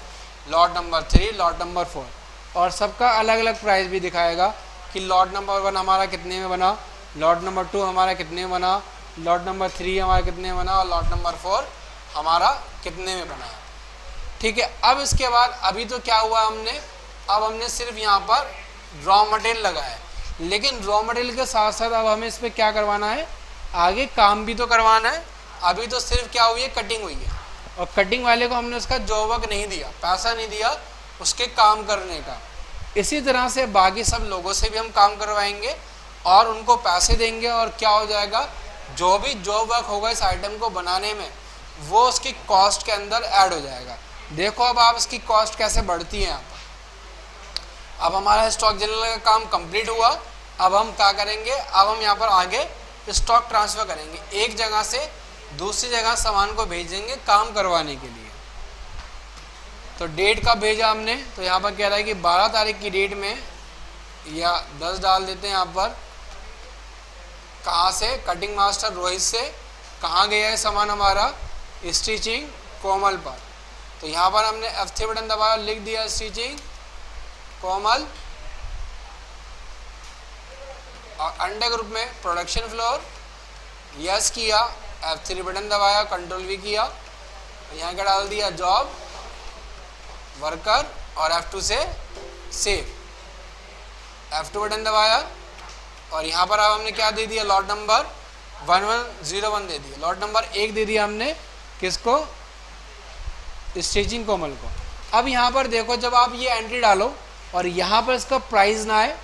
lot number 3, lot number 4, और सबका अलग अलग प्राइस भी दिखाएगा कि लॉट नंबर 1 हमारा कितने में बना, लॉट नंबर 2 हमारा कितने में बना, लॉट नंबर 3 हमारा कितने में बना, और लॉट नंबर 4 हमारा कितने में बना। ठीक है, अब इसके बाद अभी तो क्या हुआ हमने, अब हमने सिर्फ यहाँ पर रॉ मटेरियल लगाया, लेकिन रॉ मटेरियल के साथ साथ अब हमें इस पर क्या करवाना है, आगे काम भी तो करवाना है। अभी तो सिर्फ क्या हुई है, कटिंग हुई है, और कटिंग वाले को हमने उसका जॉब वर्क नहीं दिया, पैसा नहीं दिया उसके काम करने का। इसी तरह से बाकी सब लोगों से भी हम काम करवाएंगे और उनको पैसे देंगे, और क्या हो जाएगा, जो भी जॉब वर्क होगा इस आइटम को बनाने में वो उसकी कॉस्ट के अंदर ऐड हो जाएगा। देखो अब आप इसकी कॉस्ट कैसे बढ़ती है यहाँ पर। अब हमारा स्टॉक जनरल का काम कंप्लीट हुआ, अब हम क्या करेंगे, अब हम यहाँ पर आगे स्टॉक ट्रांसफ़र करेंगे, एक जगह से दूसरी जगह सामान को भेजेंगे काम करवाने के लिए। तो डेट का भेजा हमने, तो यहाँ पर कह रहा है कि 12 तारीख की डेट में, या 10 डाल देते हैं यहाँ पर, कहाँ से, कटिंग मास्टर रोहित से, कहाँ गया है सामान हमारा, स्टिचिंग कोमल पर। तो यहाँ पर हमने F3 बटन दबाया, लिख दिया स्टिचिंग कोमल, और अंडर ग्रुप में प्रोडक्शन फ्लोर यस किया, F3 बटन दबाया, कंट्रोल V किया, यहाँ का डाल दिया जॉब वर्कर, और F2 से सेव, F2 बटन दबाया, और यहाँ पर अब हमने क्या दे दिया, लॉट नंबर 1101 दे दिया, लॉट नंबर 1 दे दिया हमने किसको, स्टिचिंग कोमल को। अब यहाँ पर देखो, जब आप ये एंट्री डालो और यहाँ पर इसका प्राइस ना है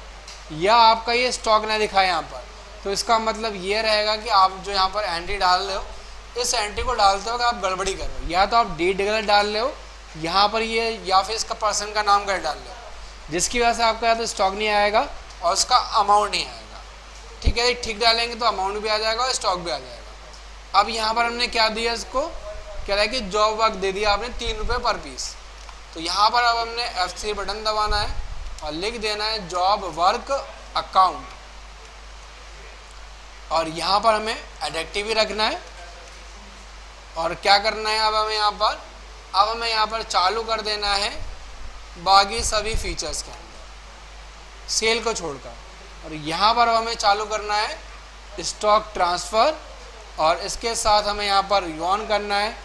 या आपका ये स्टॉक ना दिखाए यहाँ पर, तो इसका मतलब ये रहेगा कि आप जो यहाँ पर एंट्री डाल रहे हो, इस एंट्री को डालते हो कि आप गड़बड़ी कर रहे हो, या तो आप डेट गलत डाल रहे हो यहाँ पर ये, या फिर इसका पर्सन का नाम गलत डाल रहे हो, जिसकी वजह से आपका या तो स्टॉक नहीं आएगा और उसका अमाउंट नहीं आएगा। ठीक है, ठीक डालेंगे तो अमाउंट भी आ जाएगा और स्टॉक भी आ जाएगा। अब यहाँ पर हमने क्या दिया, इसको कह रहा है कि जॉब वर्क दे दिया आपने 3 रुपये पर पीस। तो यहाँ पर अब हमने F3 बटन दबाना है और लिख देना है जॉब वर्क अकाउंट, और यहाँ पर हमें एडिटिव भी रखना है। और क्या करना है, अब हमें यहाँ पर चालू कर देना है बाकी सभी फीचर्स के अंदर, सेल को छोड़कर। और यहाँ पर हमें चालू करना है स्टॉक ट्रांसफ़र और इसके साथ हमें यहाँ पर ऑन करना है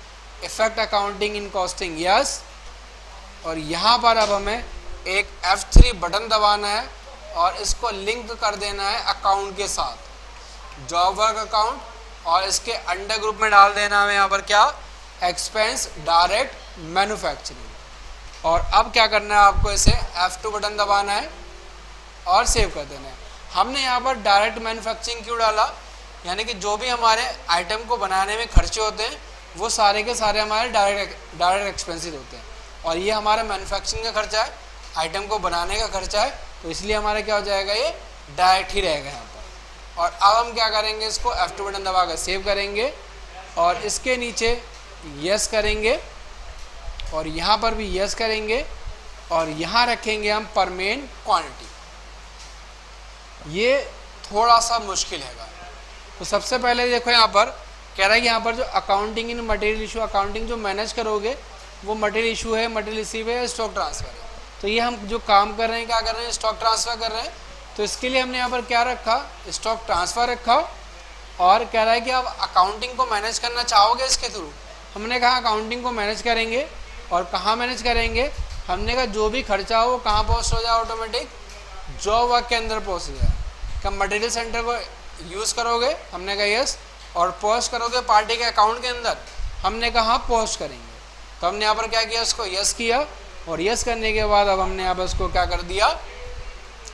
effect accounting in costing yes, और यहाँ पर अब हमें एक F3 बटन दबाना है और इसको लिंक कर देना है अकाउंट के साथ, जॉब वर्क अकाउंट, और इसके अंडर ग्रुप में डाल देना है यहाँ पर क्या, एक्सपेंस डायरेक्ट मैन्युफैक्चरिंग। और अब क्या करना है आपको, इसे F2 बटन दबाना है और सेव कर देना है। हमने यहाँ पर डायरेक्ट मैन्युफैक्चरिंग क्यों डाला, यानी कि जो भी हमारे आइटम को बनाने में खर्चे होते हैं वो सारे के सारे हमारे डायरेक्ट एक्सपेंसेस होते हैं, और ये हमारा मैन्युफैक्चरिंग का खर्चा है, आइटम को बनाने का खर्चा है, तो इसलिए हमारा क्या हो जाएगा, ये डायरेक्ट ही रहेगा यहाँ पर। और अब हम क्या करेंगे, इसको F2 बटन दबा कर सेव करेंगे और इसके नीचे यस करेंगे और यहाँ पर भी यस करेंगे और यहाँ रखेंगे हम पर मेन क्वांटिटी। ये थोड़ा सा मुश्किल है। तो सबसे पहले देखो यहाँ पर कह रहा है कि यहाँ पर जो अकाउंटिंग इन मटेरियल इशू, अकाउंटिंग जो मैनेज करोगे वो मटेरियल इशू है, मटेरियल रिसीव है, स्टॉक ट्रांसफ़र है। तो ये हम जो काम कर रहे हैं, क्या कर रहे हैं, स्टॉक ट्रांसफ़र कर रहे हैं। तो इसके लिए हमने यहाँ पर क्या रखा, स्टॉक ट्रांसफ़र रखा, और कह रहा है कि आप अकाउंटिंग को मैनेज करना चाहोगे इसके थ्रू। हमने कहा अकाउंटिंग को मैनेज करेंगे, और कहाँ मैनेज करेंगे, हमने कहा जो भी खर्चा हो वो कहाँ पोस्ट हो जाए, ऑटोमेटिक जॉब वर्क के अंदर पोस्ट हो जाए। क्या मटेरियल सेंटर को यूज़ करोगे, हमने कहा यस, और पोस्ट करोगे पार्टी के अकाउंट के अंदर, हमने कहा पोस्ट करेंगे। तो हमने यहाँ पर क्या किया, उसको यस किया, और यस करने के बाद अब हमने यहाँ पर उसको क्या कर दिया,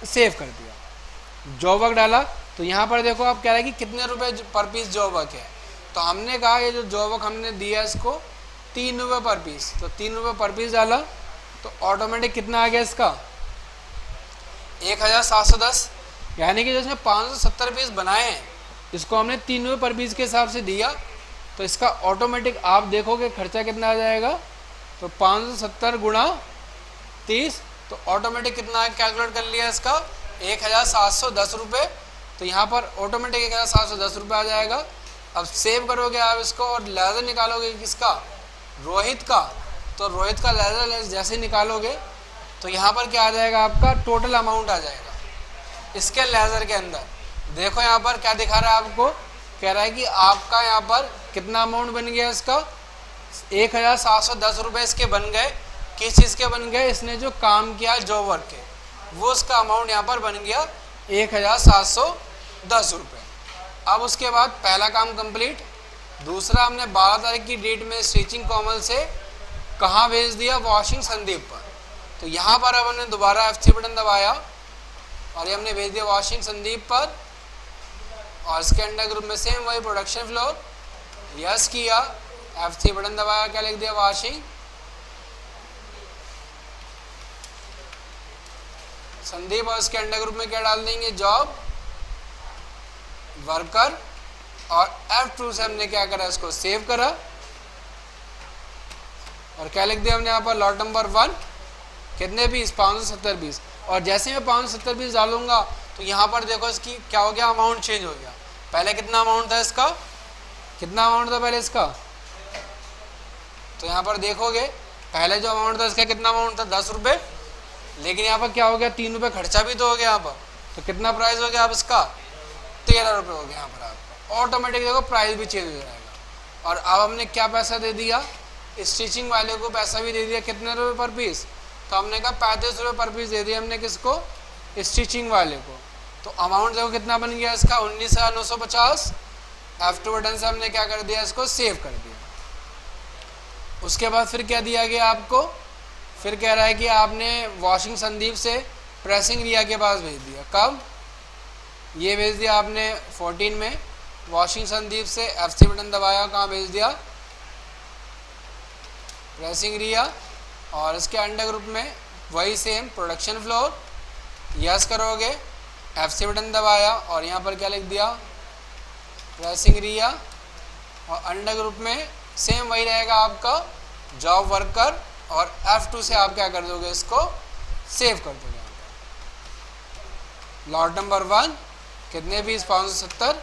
सेव कर दिया, जॉब वर्क डाला। तो यहाँ पर देखो आप कह रहे हैं कि कितने रुपए पर पीस जॉब वर्क है, तो हमने कहा ये जो जॉब वर्क हमने दिया इसको 3 रुपये पर पीस, तो 3 रुपये पर पीस डाला, तो ऑटोमेटिक कितना आ गया इसका 1710, यानी कि जो इसमें 570 पीस बनाए हैं इसको हमने 3 रुपये पर पीस के हिसाब से दिया। तो इसका ऑटोमेटिक आप देखोगे खर्चा कितना आ जाएगा, तो 570 गुणा 30, तो ऑटोमेटिक कितना कैलकुलेट कर लिया इसका 1710 रुपये। तो यहाँ पर ऑटोमेटिक 1710 रुपये आ जाएगा। अब सेव करोगे आप इसको और लेज़र निकालोगे किसका, रोहित का, तो रोहित का लेज़र जैसे निकालोगे तो यहाँ पर क्या आ जाएगा, आपका टोटल अमाउंट आ जाएगा इसके लेज़र के अंदर। देखो यहाँ पर क्या दिखा रहा है आपको, कह रहा है कि आपका यहाँ पर कितना अमाउंट बन गया इसका 1710 रुपये इसके बन गए। किस चीज़ के बन गए, इसने जो काम किया जॉब वर्क के, वो उसका अमाउंट यहाँ पर बन गया 1710 रुपये। अब उसके बाद पहला काम कंप्लीट। दूसरा, हमने 12 तारीख की डेट में स्टिचिंग कोमल से कहाँ भेज दिया, वॉशिंग संदीप पर। तो यहाँ पर अब हमने दोबारा F3 बटन दबाया और ये हमने भेज दिया वॉशिंग संदीप पर, और इसके अंडर ग्रुप में सेम वही प्रोडक्शन फ्लोर, यस किया, F3 बटन दबाया, क्या लिख दिया, वॉशिंग संदीप, और इसके अंडर ग्रुप में क्या डाल देंगे, जॉब वर्कर, और F2 से हमने क्या करा, इसको सेव करा, और क्या लिख दिया हमने यहाँ पर लॉट नंबर 1 कितने पीस, 570 पीस। और जैसे मैं 570 पीस डालूंगा तो यहाँ पर देखो इसकी क्या हो गया, अमाउंट चेंज हो गया। पहले कितना अमाउंट था इसका, कितना अमाउंट था पहले इसका, तो यहाँ पर देखोगे पहले जो अमाउंट था इसका कितना अमाउंट था, 10 रुपये, लेकिन यहाँ पर क्या हो गया, 3 रुपये खर्चा भी तो हो गया यहाँ पर, तो कितना प्राइस हो गया आप इसका 13 रुपये हो गया यहाँ पर। आपका ऑटोमेटिक देखो प्राइस भी चेंज हो जाएगा। और अब हमने क्या पैसा दे दिया, स्टिचिंग वाले को पैसा भी दे दिया, कितने रुपये पर पीस, तो हमने कहा 35 रुपये पर पीस दे दिया हमने किसको, स्टिचिंग वाले को। तो अमाउंट देखो कितना बन गया इसका 19,950। F2 बटन से हमने क्या कर दिया, इसको सेव कर दिया। उसके बाद फिर क्या दिया गया आपको, फिर कह रहा है कि आपने वॉशिंग संदीप से प्रेसिंग रिया के पास भेज दिया। कब, ये भेज दिया आपने 14 में, वॉशिंग संदीप से F3 बटन दबाया, कहाँ भेज दिया, प्रेसिंग रिया, और इसके अंडर ग्रुप में वही सेम प्रोडक्शन फ्लोर, यस करोगे, F3 बटन दबाया, और यहाँ पर क्या लिख दिया, प्रेसिंग रिया, और अंडर ग्रुप में सेम वही रहेगा आपका जॉब वर्कर, और F2 से आप क्या कर दोगे, इसको सेव कर दोगे। लॉट नंबर 1 कितने पीस, 570।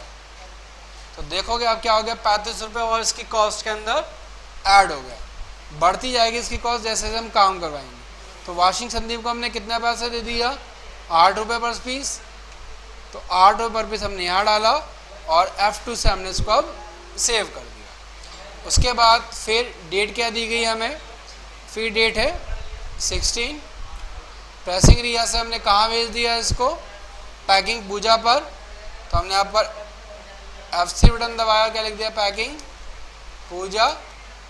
तो देखोगे आप क्या हो गया, 35 रुपये और इसकी कॉस्ट के अंदर ऐड हो गया। बढ़ती जाएगी इसकी कॉस्ट जैसे जैसे हम काम करवाएंगे। तो वॉशिंग संदीप को हमने कितना पैसा दे दिया, 8 रुपये पर पीस, तो 8 रुपये पर पीस हमने यहाँ डाला, और F2 से हमने इसको अब सेव कर दिया। उसके बाद फिर डेट क्या दी गई हमें, फिर डेट है 16। प्रेसिंग रिया से हमने कहाँ भेज दिया इसको, पैकिंग पूजा पर। तो हमने यहाँ पर F3 बटन दबाया, क्या लिख दिया, पैकिंग पूजा।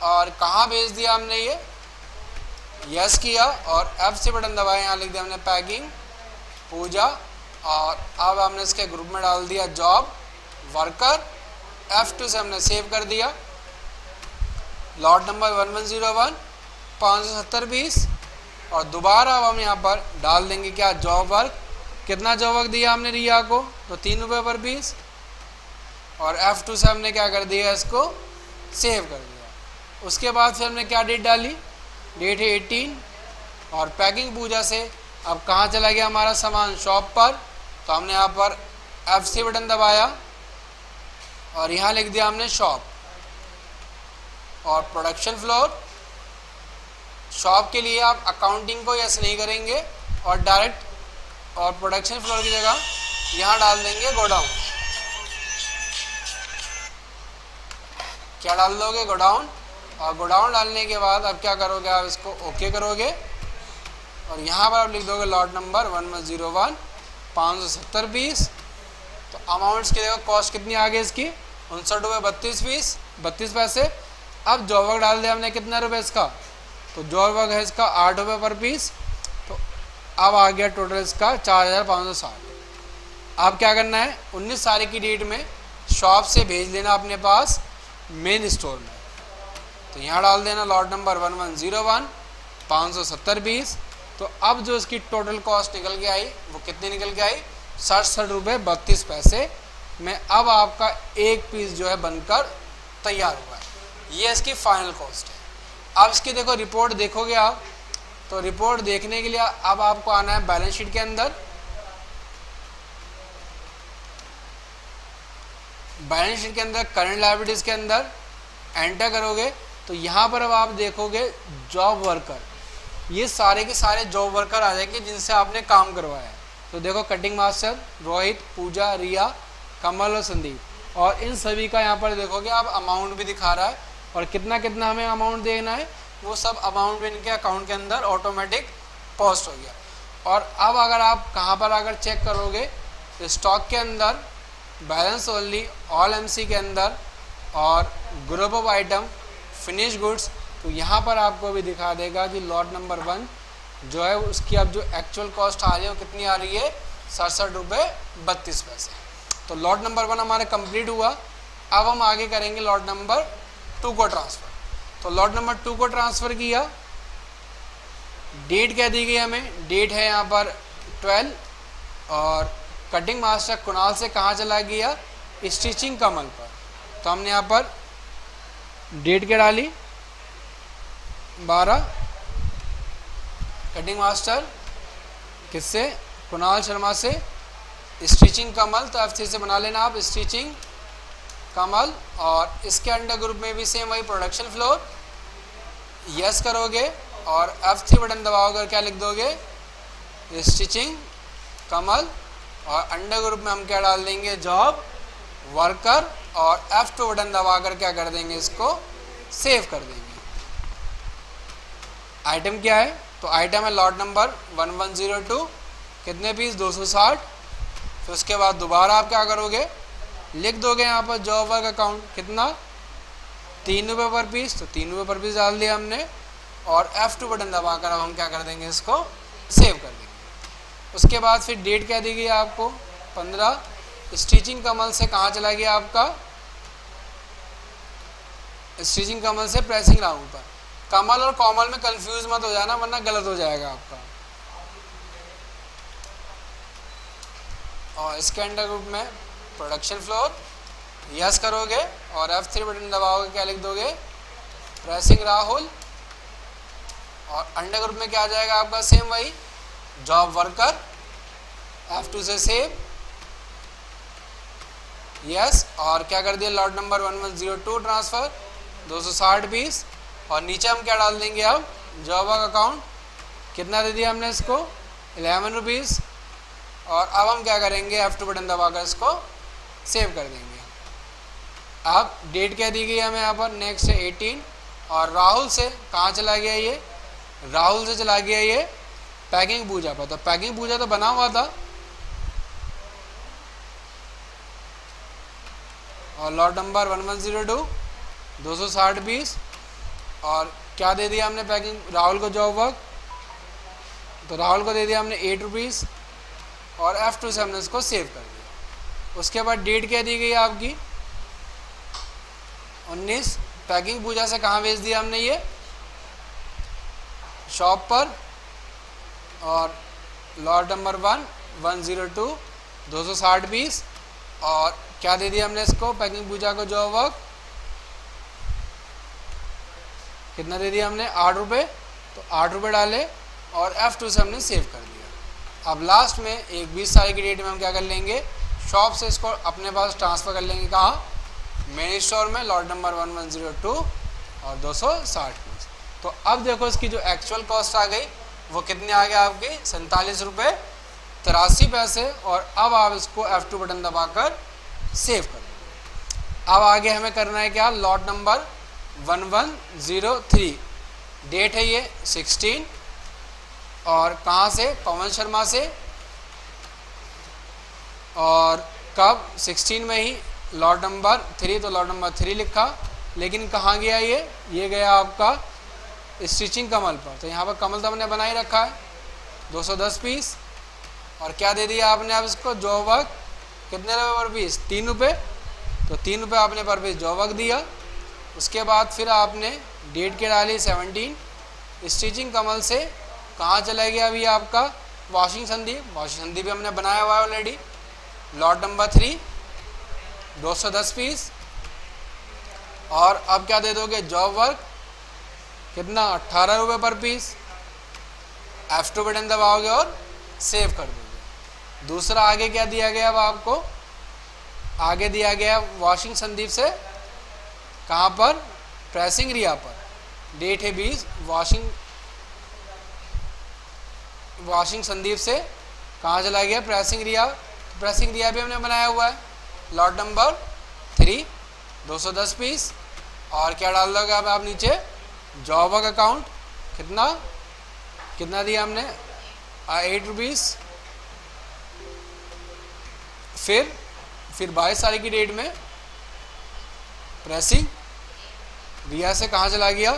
और कहाँ भेज दिया हमने ये, यस किया और F3 बटन दबाया, यहाँ लिख दिया हमने पैकिंग पूजा। और अब हमने इसके ग्रुप में डाल दिया जॉब वर्कर। F2 से हमने सेव कर दिया। Lot number 1101 570 piece. और दोबारा अब हम यहाँ पर डाल देंगे क्या, जॉब वर्क। कितना जॉब वर्क दिया हमने रिया को, तो 3 रुपये पर पीस। और F2 से हमने क्या कर दिया, इसको सेव कर दिया। उसके बाद फिर हमने क्या डेट डाली, डेट है 18। और पैकिंग पूजा से अब कहाँ चला गया हमारा सामान, शॉप पर। तो हमने यहाँ पर F3 बटन दबाया और यहाँ लिख दिया हमने शॉप। और प्रोडक्शन फ्लोर, शॉप के लिए आप अकाउंटिंग को यस नहीं करेंगे और डायरेक्ट, और प्रोडक्शन फ्लोर की जगह यहाँ डाल देंगे गोडाउन। क्या डाल दोगे, गोडाउन। और गोडाउन डालने के बाद अब क्या करोगे, आप इसको ओके करोगे और यहाँ पर आप लिख दोगे लॉट नंबर 1101 570 पीस। तो अमाउंट्स की देखो कॉस्ट कितनी आ गई इसकी, 59 रुपये 32 पैसे। अब जॉब वर्क डाल दिया हमने कितना रुपये इसका, तो जॉब वर्क है इसका 8 रुपये पर पीस। तो अब आ गया टोटल इसका 4560। अब क्या करना है, 19 तारीख की डेट में शॉप से भेज लेना अपने पास मेन स्टोर में। तो यहाँ डाल देना लॉट नंबर 1101 570 पीस। तो अब जो इसकी टोटल कॉस्ट निकल के आई वो कितनी निकल के आई, 67 रुपये 32 पैसे में अब आपका एक पीस जो है बनकर तैयार हुआ है। ये इसकी फाइनल कॉस्ट है। अब इसकी देखो रिपोर्ट देखोगे आप, तो रिपोर्ट देखने के लिए अब आपको आना है बैलेंस शीट के अंदर। बैलेंस शीट के अंदर करंट लायबिलिटीज के अंदर एंटर करोगे तो यहाँ पर अब आप देखोगे जॉब वर्कर, ये सारे के सारे जॉब वर्कर आ जाएंगे जिनसे आपने काम करवाया है। तो देखो कटिंग मास्टर रोहित, पूजा, रिया, कमल और संदीप, और इन सभी का यहाँ पर देखोगे आप अमाउंट भी दिखा रहा है और कितना कितना हमें अमाउंट देना है, वो सब अमाउंट भी इनके अकाउंट के अंदर ऑटोमेटिक पोस्ट हो गया। और अब अगर आप कहाँ पर अगर चेक करोगे तो स्टॉक के अंदर, बैलेंस ओनली, ऑल एमसी के अंदर और group of item, finish goods, तो यहाँ पर आपको भी दिखा देगा कि लॉट नंबर 1 जो है उसकी अब जो एक्चुअल कॉस्ट आ रही है वो कितनी आ रही है, 67 रुपये 32 पैसे। तो लॉट नंबर 1 हमारा कंप्लीट हुआ। अब हम आगे करेंगे लॉट नंबर 2 को ट्रांसफ़र। तो लॉट नंबर 2 को ट्रांसफ़र किया, डेट क्या दी गई हमें, डेट है यहाँ पर 12। और कटिंग मास्टर कुणाल से कहाँ चला गया, स्टिचिंग कमल पर। तो हमने यहाँ पर डेट क्या डाली, 12। कटिंग मास्टर किससे, कुणाल शर्मा से, स्टिचिंग कमल, तो F3 से बना लेना आप स्टिचिंग कमल। और इसके अंडर ग्रुप में भी सेम वही प्रोडक्शन फ्लोर, यस करोगे और F3 बटन दबाओगे, क्या लिख दोगे, स्टिचिंग कमल। और अंडर ग्रुप में हम क्या डाल देंगे, जॉब वर्कर। और F2 बटन दबाकर क्या कर देंगे, इसको सेव कर देंगे। आइटम क्या है, तो आइटम है लॉट नंबर 1102, कितने पीस, 260। फिर उसके बाद दोबारा आप क्या करोगे, लिख दोगे यहाँ पर जॉब वर्क अकाउंट कितना, 3 रुपये पर पीस। तो 3 रुपये पर पीस डाल दिया हमने और F2 बटन दबाकर अब हम क्या कर देंगे, इसको सेव कर देंगे। उसके बाद फिर डेट क्या दी गई आपको, 15। स्टिचिंग कमल से कहाँ चला गया आपका, स्टिचिंग कमल से प्रेसिंग राउंड पर। कमल और कोमल में कंफ्यूज मत हो जाना वरना गलत हो जाएगा आपका। और इसके अंडर ग्रुप में प्रोडक्शन फ्लोर, यस करोगे और F3 बटन दबाओगे, क्या लिख दोगे, प्रेसिंग राहुल। और अंडर ग्रुप में क्या आ जाएगा आपका, सेम वही जॉब वर्कर, F2 से सेव, यस। और क्या कर दिया, लॉट नंबर 1102 ट्रांसफ़र 260 पीस। और नीचे हम क्या डाल देंगे, अब जॉब वर्क अकाउंट कितना दे दिया हमने इसको, 11 रुपीज़। और अब हम क्या करेंगे, F2 बटन दबाकर इसको सेव कर देंगे। अब डेट क्या दी गई हमें यहाँ पर, नेक्स्ट है 18। और राहुल से कहाँ चला गया ये, राहुल से चला गया ये पैकिंग पूजा पर। तो पैकिंग पूजा तो बना हुआ था और लॉट नंबर 1102 260 पीस। और क्या दे दिया हमने पैकिंग राहुल को जॉब वर्क, तो राहुल को दे दिया हमने 8 रुपीज़ और F2 से हमने इसको सेव कर दिया। उसके बाद डेट क्या दी गई आपकी 19। पैकिंग पूजा से कहाँ भेज दिया हमने ये, शॉप पर। और लॉट नंबर 102 260 पीस। और क्या दे दिया हमने इसको पैकिंग पूजा को जॉब वर्क, कितना दे दिया हमने 8 रुपये। तो 8 रुपये डाले और F2 से हमने सेव कर दिया। अब लास्ट में एक 20 तारीख की डेट में हम क्या कर लेंगे, शॉप से इसको अपने पास ट्रांसफ़र कर लेंगे, कहाँ, मेन स्टोर में, लॉट नंबर 1102 और 260 पीस। तो अब देखो इसकी जो एक्चुअल कॉस्ट आ गई वो कितने आ गया आपके 47 रुपये 83 पैसे। और अब आप इसको F2 बटन दबाकर सेव कर दो। अब आगे हमें करना है क्या, लॉट नंबर 1103, डेट है ये 16 और कहाँ से, पवन शर्मा से। और कब, 16 में ही लॉट नंबर 3, तो लॉट नंबर 3 लिखा। लेकिन कहाँ गया ये गया आपका स्टिचिंग कमल पर। तो यहाँ पर कमल तो हमने बना ही रखा है 210 पीस। और क्या दे दिया आपने अब इसको जॉब वर्क, कितने रुपये पर पीस, 3 रुपये। तो 3 रुपये आपने पर पीस जॉब वर्क दिया। उसके बाद फिर आपने डेट के डाली 17। स्टिचिंग कमल से कहाँ चला गया अभी आपका वॉशिंग संदीप, वॉशिंग संदीप भी हमने बनाया हुआ है ऑलरेडी, लॉट नंबर 3 210 पीस। और अब क्या दे दोगे जॉब वर्क, कितना 18 रुपये पर पीस। F2 बटन दबाओगे और सेव कर दोगे। दूसरा आगे क्या दिया गया, अब आपको आगे दिया गया वॉशिंग संदीप से कहाँ पर, प्रेसिंग रिया पर। डेट है 20। वॉशिंग संदीप से कहाँ चला गया, प्रेसिंग रिया। प्रेसिंग रिया भी हमने बनाया हुआ है, लॉट नंबर 3 210 पीस। और क्या डाल दोगे अब आप नीचे, जॉब वर्क अकाउंट, कितना दिया हमने 8 रुपीज़। फिर 22 तारीख की डेट में प्रेसिंग रिया से कहाँ चला गया,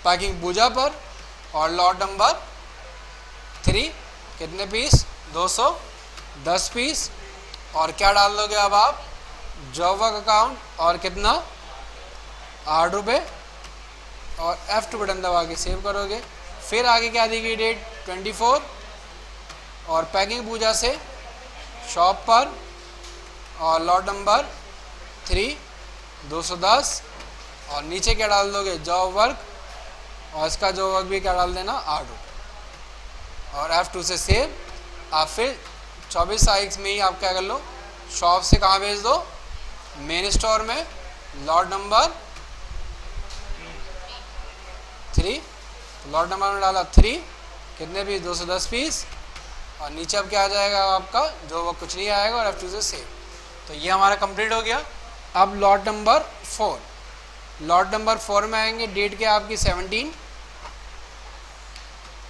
पैकिंग पूजा पर। और लॉट नंबर 3 कितने पीस, 210 पीस। और क्या डाल दोगे अब आप, जॉब वर्क अकाउंट, और कितना 8 रुपये। और F2 बटन दबा के सेव करोगे। फिर आगे क्या दी गई डेट 24। और पैकिंग पूजा से शॉप पर और लॉट नंबर 3 210। और नीचे क्या डाल दोगे, जॉब वर्क, और इसका जॉब वर्क भी क्या डाल देना 8 रुपये। और F2 से सेव। आप फिर 24 तारीख में ही आप क्या कर लो, शॉप से कहाँ भेज दो, मेन स्टोर में, लॉट नंबर 3। लॉट नंबर में डाला 3, कितने पीस, 210 पीस। और नीचे अब क्या आ जाएगा आपका, जो वो कुछ नहीं आएगा, और F2 से सेव। तो ये हमारा कंप्लीट हो गया। अब लॉट नंबर 4, लॉट नंबर 4 में आएंगे, डेट क्या आपकी 17।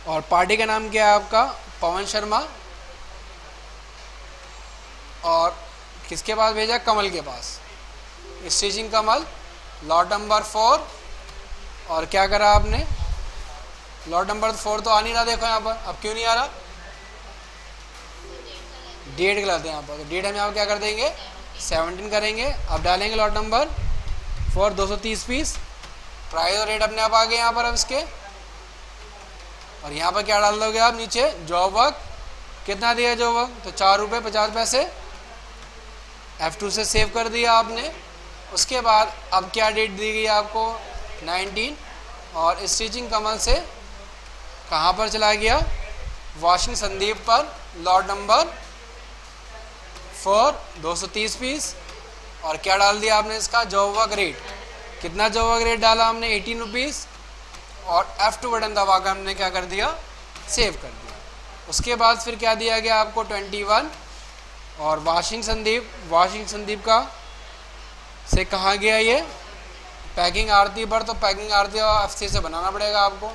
और पार्टी का नाम क्या है आपका, पवन शर्मा। और किसके पास भेजा, कमल के पास, स्टिचिंग कमल, लॉट नंबर 4। और क्या करा आपने, लॉट नंबर 4 तो आ नहीं रहा, देखो यहाँ पर, अब क्यों नहीं आ रहा, डेट गलत है यहाँ पर। तो डेट हम यहाँ पर क्या कर देंगे 17 करेंगे। अब डालेंगे लॉट नंबर 4 230 पीस। प्राइस और रेट अपने आप आ गए यहाँ पर अब इसके। और यहाँ पर क्या डाल दोगे आप नीचे, जॉब वर्क, कितना दिया जॉब वर्क, तो 4 रुपये 50 पैसे। F2 से सेव कर दिया आपने। उसके बाद अब क्या डेट दी गई आपको 19। और स्टिचिंग कमल से कहाँ पर चला गया, वॉशिंग संदीप पर, लॉट नंबर 4 230 पीस। और क्या डाल दिया आपने इसका, जॉब वर्क रेट, कितना जॉब वर्क रेट डाला हमने 18 रुपीज़। और F2 बटन दबा कर हमने क्या कर दिया, सेव कर दिया। उसके बाद फिर क्या दिया गया आपको 21। और वॉशिंग संदीप का से कहाँ गया ये पैकिंग आरती पर, तो पैकिंग आरती और एफसी से बनाना पड़ेगा आपको।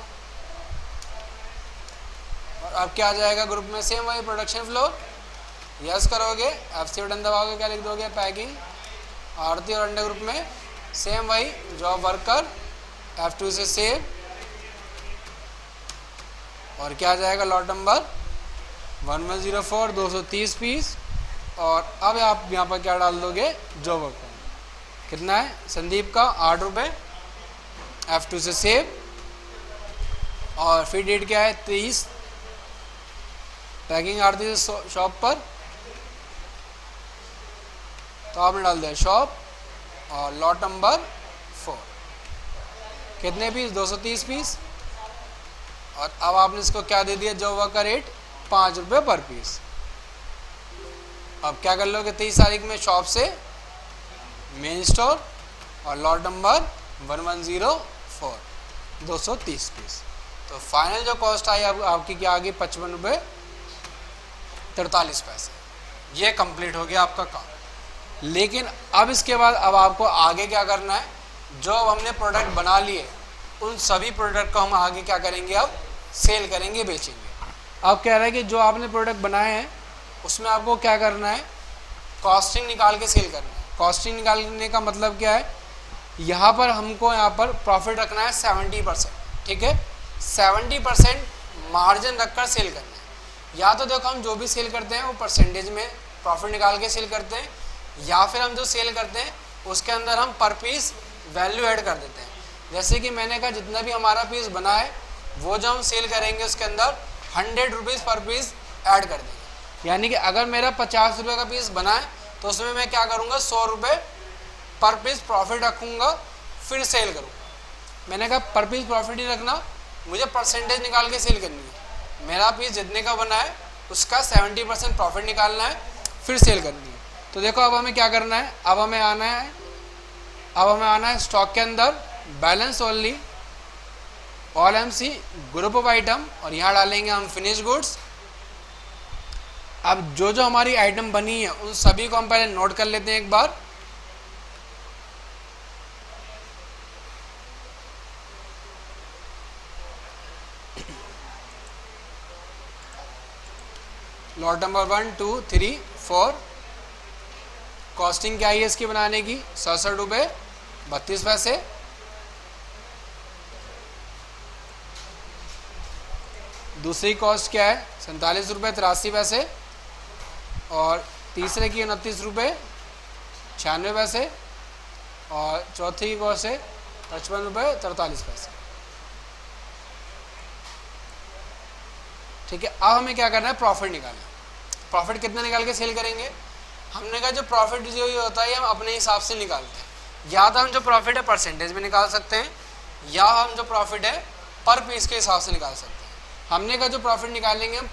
और अब क्या आ जाएगा ग्रुप में, सेम वही प्रोडक्शन फ्लोर, यस करोगे, एफसी बटन दबाओगे, क्या लिख दोगे पैकिंग आरती, और अंडर ग्रुप में सेम वही जॉब वर्कर, F2 से सेव, और क्या आ जाएगा लॉट नंबर 1104 230 पीस। और अब आप यहाँ पर क्या डाल दोगे जॉब वर्कर, कितना है संदीप का 8 रुपये, F2 से सेव, और फिर डेट क्या है 23, पैकिंग आरती से शॉप पर, तो आपने डाल दिया शॉप और लॉट नंबर 4, कितने पीस 230 पीस। और अब आपने इसको क्या दे दिया जॉब वर्क का रेट 5 रुपये पर पीस। अब क्या कर लोगे 23 तारीख में शॉप से मेन स्टोर और लॉट नंबर 1104 230 पीस। तो फाइनल जो कॉस्ट आई आपकी क्या आ गई 55 रुपये 43 पैसे। ये कंप्लीट हो गया आपका काम। लेकिन अब इसके बाद अब आपको आगे क्या करना है, जो अब हमने प्रोडक्ट बना लिए उन सभी प्रोडक्ट को हम आगे क्या करेंगे, अब सेल करेंगे, बेचेंगे। अब कह रहा है कि जो आपने प्रोडक्ट बनाए हैं उसमें आपको क्या करना है, कॉस्टिंग निकाल के सेल करना है। कॉस्टिंग निकालने का मतलब क्या है, यहाँ पर हमको यहाँ पर प्रॉफिट रखना है 70%, ठीक है, 70% मार्जिन रखकर सेल करना है। या तो देखो हम जो भी सेल करते हैं वो परसेंटेज में प्रॉफिट निकाल के सेल करते हैं, या फिर हम जो सेल करते हैं उसके अंदर हम पर पीस वैल्यू ऐड कर देते हैं। जैसे कि मैंने कहा जितना भी हमारा पीस बना है वो जो हम सेल करेंगे उसके अंदर 100 रुपीज़ पर पीस ऐड कर देंगे। यानी कि अगर मेरा 50 रुपये का पीस बना है तो उसमें मैं क्या करूँगा 100 रुपये पर पीस प्रॉफिट रखूँगा, फिर सेल करूँगा। मैंने कहा पर पीस प्रॉफिट ही रखना, मुझे परसेंटेज निकाल के सेल करनी है। मेरा पीस जितने का बना है उसका 70% प्रॉफिट निकालना है, फिर सेल करनी है। तो देखो अब हमें क्या करना है, अब हमें आना है स्टॉक के अंदर balance only, all MC group of item, और यहाँ डालेंगे हम फिनिश गुड्स। अब जो जो हमारी आइटम बनी है उन सभी को हम पहले नोट कर लेते हैं एक बार। Lot number 1 2 3 4। कॉस्टिंग क्या है इसकी बनाने की 67 रुपये 32 पैसे। दूसरी कॉस्ट क्या है 47 रुपये 83 पैसे, और तीसरे की 29 रुपये 96 पैसे, और चौथी की कॉस्ट है 55 रुपये 43 पैसे। ठीक है, अब हमें क्या करना है, प्रॉफिट निकालना है। प्रॉफिट कितना निकाल के सेल करेंगे, हमने कहा जो प्रॉफिट जो ये होता है हम अपने हिसाब से निकालते हैं। या तो हम जो प्रॉफिट है परसेंटेज में निकाल सकते हैं, या हम जो प्रॉफिट है पर पीस के हिसाब से निकाल सकते हैं। हमने कहा जो प्रॉफिट निकालेंगे हम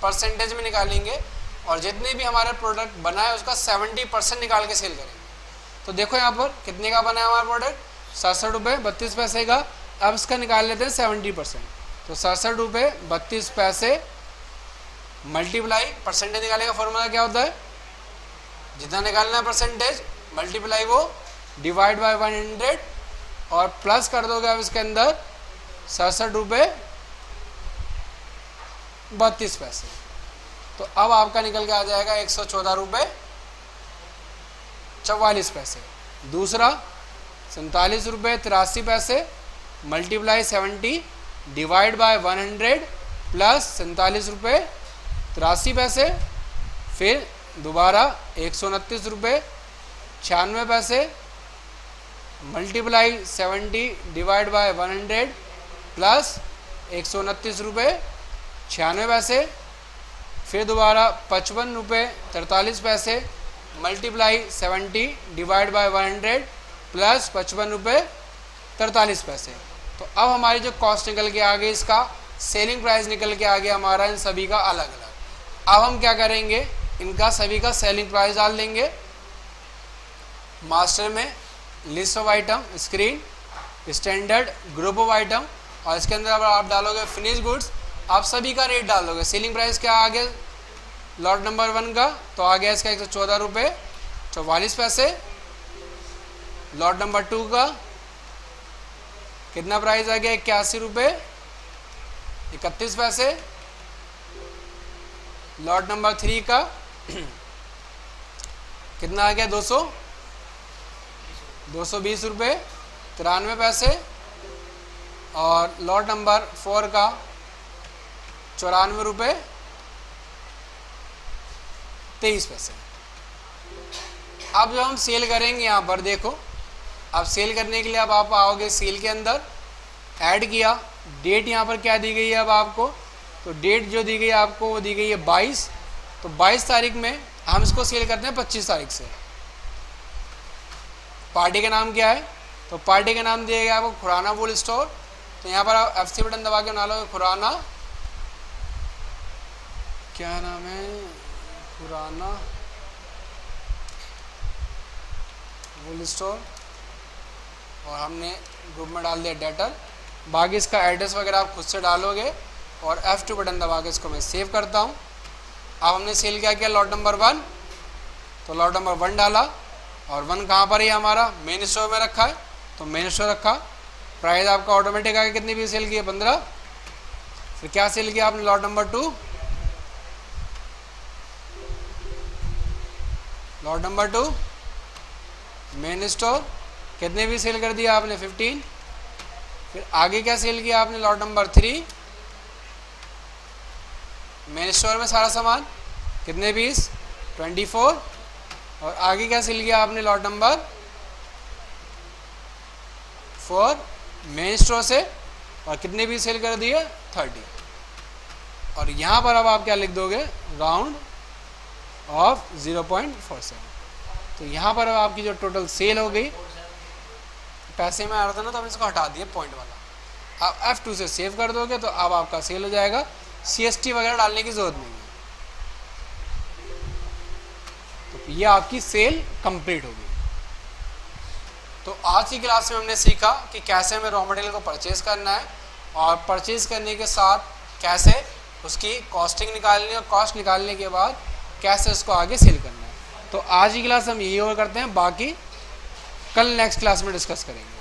परसेंटेज में निकालेंगे, और जितने भी हमारा प्रोडक्ट बना है उसका 70% निकाल के सेल करेंगे। तो देखो यहाँ पर कितने का बना है हमारा प्रोडक्ट 67 रुपये 32 पैसे का। अब इसका निकाल लेते हैं 70%। तो 67 रुपये 32 पैसे मल्टीप्लाई परसेंटेज निकालने का फॉर्मूला क्या होता है, जितना निकालना है परसेंटेज मल्टीप्लाई वो डिवाइड बाय 100, और प्लस कर दोगे अब इसके अंदर 67 रुपये 32 पैसे। तो अब आपका निकल के आ जाएगा 114 रुपये 44 पैसे। दूसरा 47 रुपये 83 पैसे मल्टीप्लाई 70 डिवाइड बाय 100 प्लस 47 रुपये 83 पैसे। फिर दोबारा 129 रुपये 96 पैसे मल्टीप्लाई 70 डिवाइड बाय 100 प्लस 129 रुपये 96 पैसे। फिर दोबारा 55 रुपये 43 पैसे मल्टीप्लाई 70 डिवाइड बाय 100 प्लस 55 रुपये 43 पैसे। तो अब हमारी जो कॉस्ट निकल के आ गई, इसका सेलिंग प्राइस निकल के आ गया हमारा इन सभी का अलग अलग। अब हम क्या करेंगे, इनका सभी का सेलिंग प्राइस डाल देंगे मास्टर में, list of item, screen, standard, group of item, और इसके अंदर अब आप डालोगे फिनिश गुड्स। आप सभी का रेट डाल दोगे। सेलिंग प्राइस क्या आ गया लॉट नंबर 1 का, तो आ गया इसका 114 रुपये 44 पैसे। लॉट नंबर 2 का कितना प्राइस आ गया 81 रुपये 31 पैसे। लॉट नंबर 3 का कितना आ गया 220 रुपये 93 पैसे। और लॉट नंबर 4 का 94 रुपये 23 पैसे। अब जब हम सेल करेंगे यहाँ पर देखो, अब सेल करने के लिए अब आप आओगे सेल के अंदर, ऐड किया, डेट यहाँ पर क्या दी गई है अब आपको, तो डेट जो दी गई है आपको वो दी गई है 22। तो 22 तारीख में हम इसको सेल करते हैं 25 तारीख से। पार्टी का नाम क्या है, तो पार्टी का नाम दिया गया आपको खुराना वूल स्टोर। तो यहाँ पर आप F3 बटन दबा के बना लो खुराना, क्या नाम है, खुराना वूल स्टोर, और हमने ग्रुप में डाल दिया डेटर। बाकी इसका एड्रेस वगैरह आप खुद से डालोगे। और F2 बटन दबा के इसको मैं सेव करता हूँ। अब हमने सेल क्या किया, लॉट नंबर 1, तो लॉट नंबर 1 डाला, और 1 कहाँ पर है हमारा, मेन स्टोर में रखा है, तो मेन स्टोर रखा। प्राइस आपका ऑटोमेटिक आ गया, कितनी भी सेल किया 15। फिर क्या सेल किया आपने, lot number 2, lot number 2 main store, कितने भी सेल कर दिया आपने 15। फिर आगे क्या सेल किया आपने, लॉट नंबर 3 मेन स्टोर में सारा सामान, कितने पीस 24। और आगे क्या सेल किया आपने, लॉट नंबर 4 मेन स्टोर से, और कितने भी सेल कर दिए 30। और यहाँ पर अब आप क्या लिख दोगे, राउंड ऑफ 0.47। तो यहाँ पर अब आपकी जो टोटल सेल हो गई, पैसे में आ रहा था ना तो हमने इसको हटा दिया पॉइंट वाला। आप F2 से सेव कर दोगे तो अब आपका सेल हो जाएगा, CST वगैरह डालने की जरूरत नहीं है। तो ये आपकी सेल कंप्लीट हो गई। तो आज की क्लास में हमने सीखा कि कैसे हमें रॉ मटेरियल को परचेज करना है, और परचेज करने के साथ कैसे उसकी कॉस्टिंग निकालनी है, और कॉस्ट निकालने के बाद कैसे उसको आगे सेल करना है। तो आज की क्लास हम यही और करते हैं, बाकी कल नेक्स्ट क्लास में डिस्कस करेंगे।